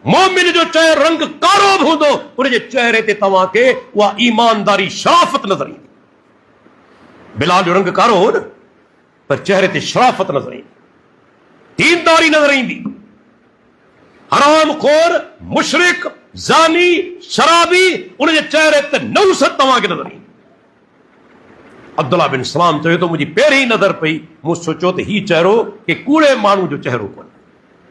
मोमिन जो चेहरो रंग कारो बि हूंदो, उनजे चेहरे ते तव्हांखे उहा ईमानदारी शराफ़त नज़र ईंदी। बिलाल जो रंग कारो हो न, पर चेहरे ते शराफ़त नज़र ईंदी, दीनदारी नज़र ईंदी। हराम खोर मुशरिक ज़ानी शराबी उनजे चेहरे ते नौसत तव्हांखे नज़र ईंदी। अब्दुल्ला बिन सलाम चवे थो मुंहिंजी पहिरीं नज़र पई, मूं सोचियो त हीउ चेहरो के कूड़े माण्हू जो चेहरो कोन्हे।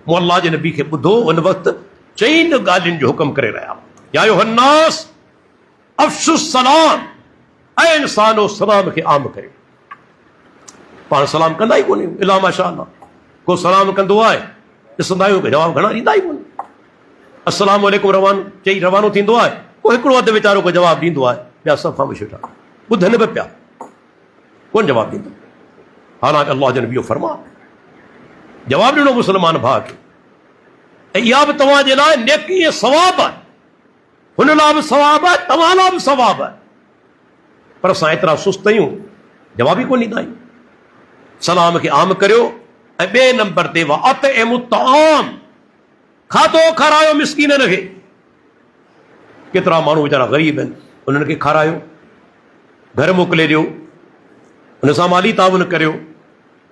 मूं अल्लाह जे नबी खे ॿुधो, उन वक़्तु चई न ॻाल्हियुनि जो हुकुम करे रहिया, या अयुहन्नास अफ़्शु सलाम, ऐं इंसानो सलाम खे आम करे। पाण सलाम कंदा ई कोन्हे, इला माशाअल्लाह। को सलाम कंदो आहे ॾिसंदा आहियूं जवाबु घणा ॾींदा ई कोन्हे। अस्सलाम वालेकुम रवानो चई रवानो थींदो आहे, को हिकिड़ो अधु वीचारो को जवाबु ॾींदो आहे, ॿिया सभु ख़ामोश वेठा ॿुधनि बि पिया, कोन जवाबु ॾींदो। हालांकि अल्लाह जो नबी फरमा जवाबु ॾिनो मुस्लमान भाउ खे, ऐं इहा बि तव्हांजे लाइ नेकी ऐं सवाब आहे, हुन लाइ बि सवाब आहे, तव्हां लाइ बि सवाब आहे। पर असां एतिरा सुस्त आहियूं, जवाब ई कोन ॾींदा आहियूं। सलाम खे आम करियो, ऐं ॿिए नंबर ते वअतइमु तआम, खाधो खारायो मिस्कीननि खे। केतिरा माण्हू वीचारा ग़रीब आहिनि, उन्हनि खे खारायो, घर मोकिले ॾियो, हुन सां माली ताउन करियो।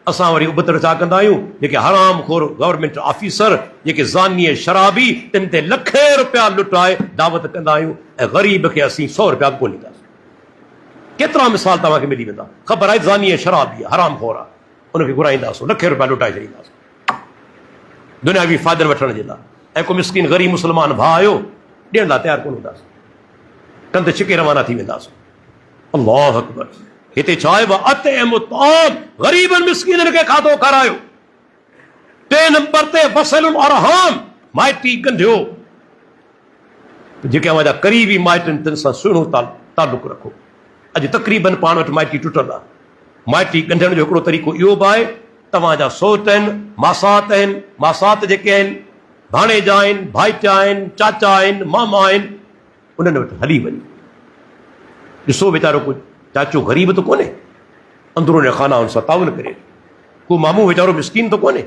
असां वरी उबतड़ छा कंदा आहियूं, जेके हराम खोर गवर्नमेंट ऑफिसर, जेके ज़ानी शराबी, तिन ते लखे रुपया लुटाए दावत कंदा आहियूं, ऐं ग़रीब खे असीं 100 रुपया कोन ॾींदासीं। केतिरा मिसाल तव्हांखे मिली वेंदा। ख़बर आहे ज़ानी शराबी हराम खोर आहे, उनखे घुराईंदासीं, लखे रुपया लुटाए छॾींदासीं दुनियावी फ़ाइदनि वठण जे लाइ। ऐं को मिस्किन ग़रीब मुस्लमान भाउ आयो, ॾियण लाइ तयारु कोन हूंदासीं, कंध छिके रवाना थी वेंदासीं। अल्लाह अकबर। हिते छा आहे अतइमु ताम ग़रीबनि मिस्कीननि खे खाधो खारायो। टे नंबर ते वसलुल अरहाम माइटी ॻंढियो, जेके अवां जा क़रीबी माइटनि तिन सां सुहिणो तालुक रखो। अॼु तक़रीबन पाण वटि माइटी टुटल आहे। माइटी ॻंढण जो हिकिड़ो तरीक़ो इहो बि आहे, तव्हांजा सौट आहिनि, मासात आहिनि, मासात जेके आहिनि भाणेजा आहिनि, भाइचा आहिनि, चाचा आहिनि, मामा आहिनि, उन्हनि वटि हली वञो। ॾिसो वीचारो को चाचो ग़रीब त कोन्हे, अंदरूनी खाना उन सां तावन करे, को मामू वीचारो मिसकीन त कोन्हे,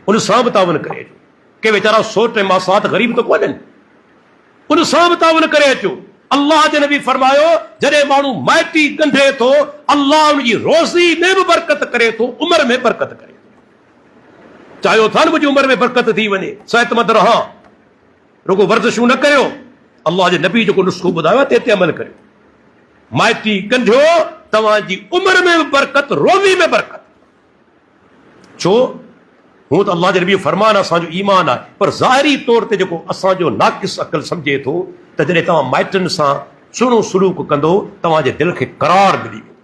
उन सां बि तावन करे अचो। के वीचारा सौट ऐं मासात ग़रीब त कोन्हनि, उन सां बि तावन करे अचो। अल्लाह जे नबी फरमायो जॾहिं माण्हू माइटी ॻंढे थो, अल्लाह उनजी रोज़ी में बि बरकत करे थो, उमिरि में बरकत करे थो। चाहियो था न मुंहिंजी उमिरि में बरकत थी वञे, सिहतमंद रहां, रुगो वर्ज़िशूं न करियो, अल्लाह जे नबी जेको नुस्ख़ो ॿुधायो आहे ते अमल करियो। माइटी ॻंढियो, तव्हांजी उमिरि में बि बरकत, रोज़ी में बरकत। छो? हूं त अल्लाह जे नबी फरमान असांजो ईमान आहे, पर ज़ाहिरी तौर ते जेको असांजो नाक़िस अक़ल सम्झे थो त जॾहिं तव्हां माइटनि सां सुहिणो सलूक कंदो, तव्हांजे दिलि खे करार मिली वेंदो।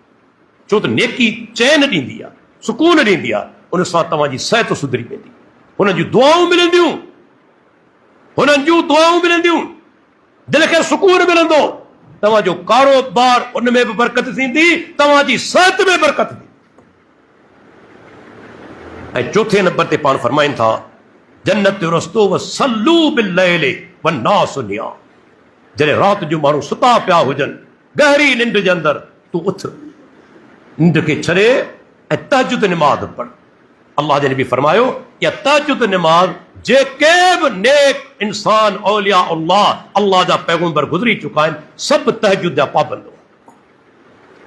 छो त नेकी चैन ॾींदी आहे, सुकून ॾींदी आहे, उन सां तव्हांजी सिहत सुधरी वेंदी, हुननि जूं दुआऊं मिलंदियूं, हुननि जूं दुआऊं मिलंदियूं, दिलि खे सुकून मिलंदो, तव्हांजो कारोबार उन में बि बरकत थींदी, तव्हांजी सिहत में बरकत थींदी। ऐं चौथे नंबर ते पाण फरमाइनि था जन्नत जो रस्तो वसल्लू बिल्लैलि वन्नासु नियाम। जॾहिं राति जो माण्हू सुता पिया हुजनि गहरी निंड जे अंदरि, तू उथ, निंड खे छॾे ऐं तहजुद निमाज़ पढ़। अल्लाह जे नबी फरमायो या तहजुद निमाज़ जेके बि नेक इंसान औलिया अल्लाह जा पैगंबर गुज़री चुका आहिनि, सभु तहजुद जा पाबंद हुआ,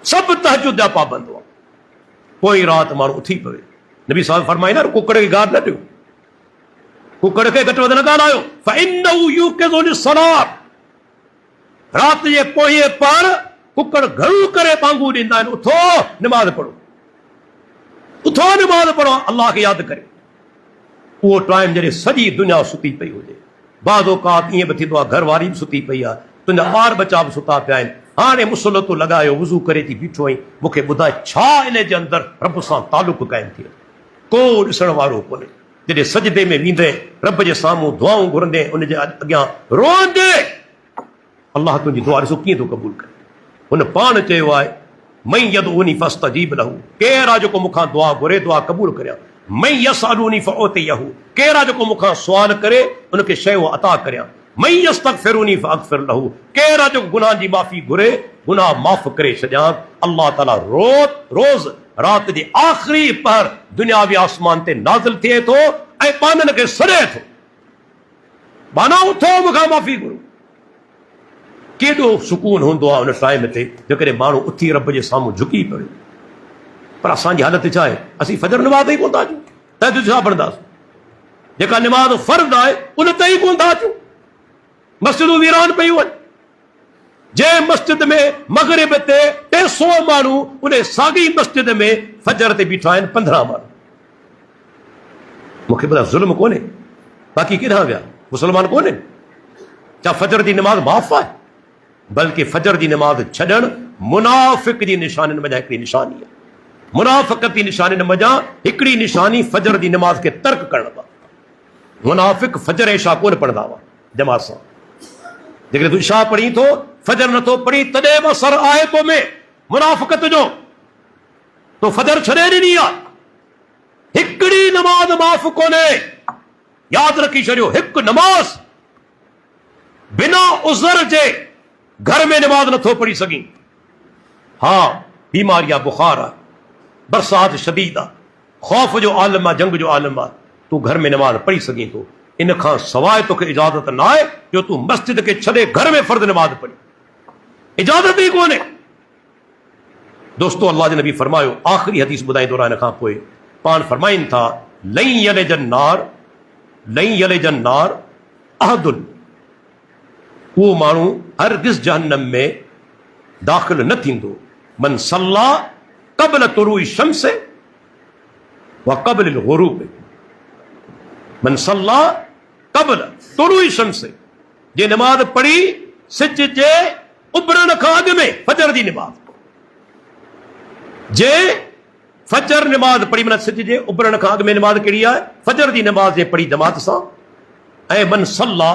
सभु तहजुद जा पाबंद हुआ। पोइ राति माण्हू उथी पवे, नबी साहब फरमाईंदा कुकड़ खे गार न ॾियो, कुकड़ खे घटि वधि न ॻाल्हायो, फ़इन्नहु यूक़िज़ु लिस्सलात। राति जे पोइ पर कुकड़ घणो करे बांगू ॾींदा आहिनि, उथो निमाज़ पढ़ो, उथो निमाज़ पढ़ो, अल्लाह खे यादि करे। उहो टाइम जॾहिं सॼी दुनिया सुती पई हुजे, बाज़ औक़ात ईअं बि थींदो आहे घर वारी बि सुती पई आहे, तुंहिंजा ॿार बचा बि सुता पिया आहिनि, हाणे मुसलतो लॻायो, वुज़ू करे थी बीठो आहीं, मूंखे ॿुधाए छा इन जे अंदरि रब सां तालुक क़ाइमु थिए? को ॾिसण वारो कोन्हे। जॾहिं सजदे में वेंदे रब जे साम्हूं दुआऊं घुरंदे, उन जे अॻियां रोअंदे, अल्लाह तुंहिंजी दुआ ॾिसो कीअं थो क़बूल करे। हुन पाण चयो आहे मई यदउनी फस्तजीब लहू, केरु आहे जेको मूंखां दुआ घुरे दुआ क़बूल करियां। मई यसअलूनी फउतियहू, केरु आहे जेको मूंखां सुवाल करे उनखे शइ अता करियां। मई यस्तगफिरुनी फअगफिर लहू, केरु आहे जेको गुनाह जी माफ़ी घुरे गुनाह माफ़ करे छॾियां। अल्लाह ताला रोज़ राति जे आख़िरी पहर दुनियावी आसमान ते नाज़िल थिए थो ऐं बाननि खे सॾे थो, बाना उथो मूंखां माफ़ी घुरो। केॾो सुकून हूंदो आहे उन टाइम ते जेकॾहिं माण्हू उथी रब जे साम्हूं झुकी पवे। पर असांजी हालत छा आहे? असीं फजर निमाज़ ई कोन था अचूं, तहजुद छा पढ़ंदासीं? जेका निमाज़ फर्ज़ आहे उन ते ई कोन था अचूं। मस्जिदूं वीरान पयूं आहिनि, जंहिं मस्जिद में मग़रिब ते 300 माण्हू, उन साॻी मस्जिद में फजर ते बीठा आहिनि 15 माण्हू। मूंखे ॿुधायो ज़ुल्म कोन्हे? बाक़ी केॾांहुं विया? मुस्लमान कोन्हे? छा फजर जी निमाज़ माफ़ आहे? बल्कि फजर जी निमाज़ छॾणु मुनाफ़िक जी निशानियुनि मंझां हिकिड़ी निशानी आहे। मुनाफ़िक़त जी निशानियुनि मंझां हिकिड़ी निशानी फजर जी निमाज़ खे तर्क करणु आहे। मुनाफ़िक फजर इशा कोन पढ़ंदा हुआ जमात सां। जेकॾहिं तूं इशा पढ़ी थो, फजर नथो पढ़ी, तॾहिं बि असर आहे तो में मुनाफ़िक़त जो, तो फजर छॾे ॾिनी आहे। हिकिड़ी नमाज़ माफ़ कोन्हे, यादि रखी छॾियो। हिकु नमाज़ बिना उज़र जे घर में नमाज़ नथो पढ़ी सघीं। हाँ, बीमारी आहे, बुखार आहे, बरसात शदीद आहे, ख़ौफ़ जो आलम आहे, जंग जो आलम आहे, तूं घर में नमाज़ पढ़ी सघीं थो। इन खां सवाइ तोखे इजाज़त न आहे जो तूं मस्जिद खे छॾे घर में फर्ज़ नमाज़ पढ़ी, इजाज़त ई कोन्हे। दोस्तो, अल्लाह जे नबी फरमायो, आख़िरी हदीस ॿुधाईंदो रहां, इन खां पोइ पाण फरमाइनि था लई यलिजन नार अहदुन, उहो माण्हू हरगिज़ जहन्नम में दाख़िल न थींदो, मन सल्ला क़ब्ल तुलूइ शम्स व क़ब्ल ग़ुरूब। मन सल्ला क़ब्ल तुलूइ शम्स, जे नमाज़ पढ़ी सिज जे उभरण खां अॻु में, फजर जी नमाज़। जे फजर नमाज पढ़ी मन सिज जे उभरण खां अॻु में नमाज कहिड़ी आहे फजर जी नमाज जे पढ़ी जमात सां ऐं मन सल्ला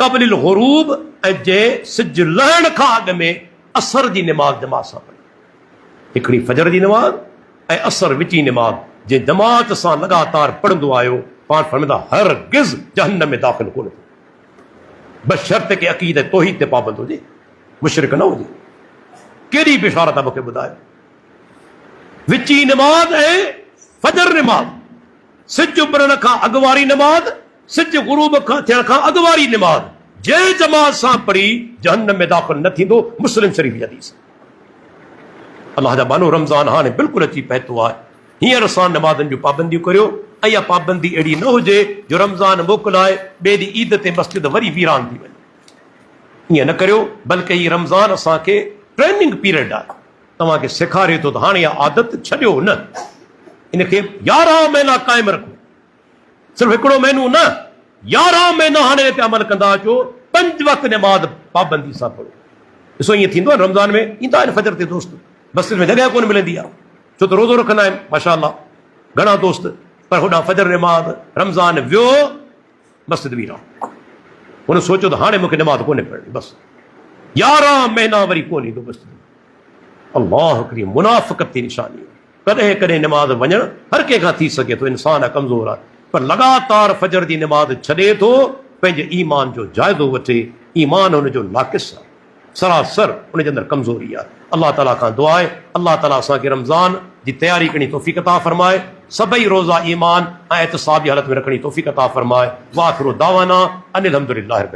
क़ब्लिल ग़ुरूब ऐं जे सिज लहण खां अॻु में असर जी नमाज जमात सां पढ़ी हिकिड़ी फजर जी नमाज ऐं असर विची नमाज जे जमात सां लगातार पढ़ंदो आयो पाण फरमाईंदा हरगिज़ जहन्नम में दाख़िल कोन थियो बशर्त के अक़ीदे तौहीद ते पाबंद हुजे मुशरिक न हुजे कहिड़ी बिशारत आहे मूंखे ॿुधायो विची नमाज ऐं फजर नमाज सिज उभरण खां अॻु वारी नमाज सिज ग़ुरूब खां थियण खां अॻु वारी नमाज जंहिं जमात सां पढ़ी जहन्नम में दाख़िल न थींदो मुस्लिम शरीफ़ जी हदीस अल्लाह जा बानो रमज़ान हाणे बिल्कुलु अची पहुतो आहे हींअर असां नमाज़नि जूं पाबंदियूं करियो ऐं इहा पाबंदी अहिड़ी न हुजे जो रमज़ान मोकिलाए ॿिए ॾींहुं ईद ते मस्जिद वरी वीरान थी वञे ईअं न करियो बल्कि हीअ रमज़ान असांखे ट्रेनिंग पीरियड आहे तव्हांखे सेखारे थो त हाणे इहा आदत छॾियो न इनखे 11 महीना क़ाइमु रखो सिर्फ़ु हिकिड़ो महीनो न 11 महीना हाणे ते अमल कंदा अचो 5 वक़्त नमाज़ पाबंदी सां पढ़ो ॾिसो ईअं थींदो आहे रमज़ान में ईंदा आहिनि फजर ते दोस्त मस्जिद में जॻह कोन मिलंदी आहे छो त रोज़ो रखंदा आहिनि माशाअल्लाह घणा दोस्त पर होॾां फजर नमाज़ रमज़ान वियो मस्जिद वीरान हुन सोचियो त हाणे मूंखे नमाज़ कोन्हे पढ़णी बसि 11 महीना वरी कोन ईंदो मस्जिद अल्लाह करीम मुनाफ़िक़त जी निशानी कॾहिं कॾहिं नमाज़ वञणु हर कंहिंखां थी सघे थो इंसान आहे कमज़ोर आहे पर लगातार फजर जी नमाज़ छॾे थो पंहिंजे ईमान जो जाइज़ो वठे ईमान हुनजो नाक़िस आहे सरासर उनजे अंदरि कमज़ोरी आहे अल्लाह ताला खां दुआ आहे अल्लाह ताला असांखे रमज़ान जी तयारी करणी तौफ़ीक़ अता फरमाए सभई रोज़ा ईमान ऐं एहतिसाब जी हालत में रखणी तौफ़ीक़ अता फरमाए वाखिरु दावाना अनिल हम्दुलिल्लाह।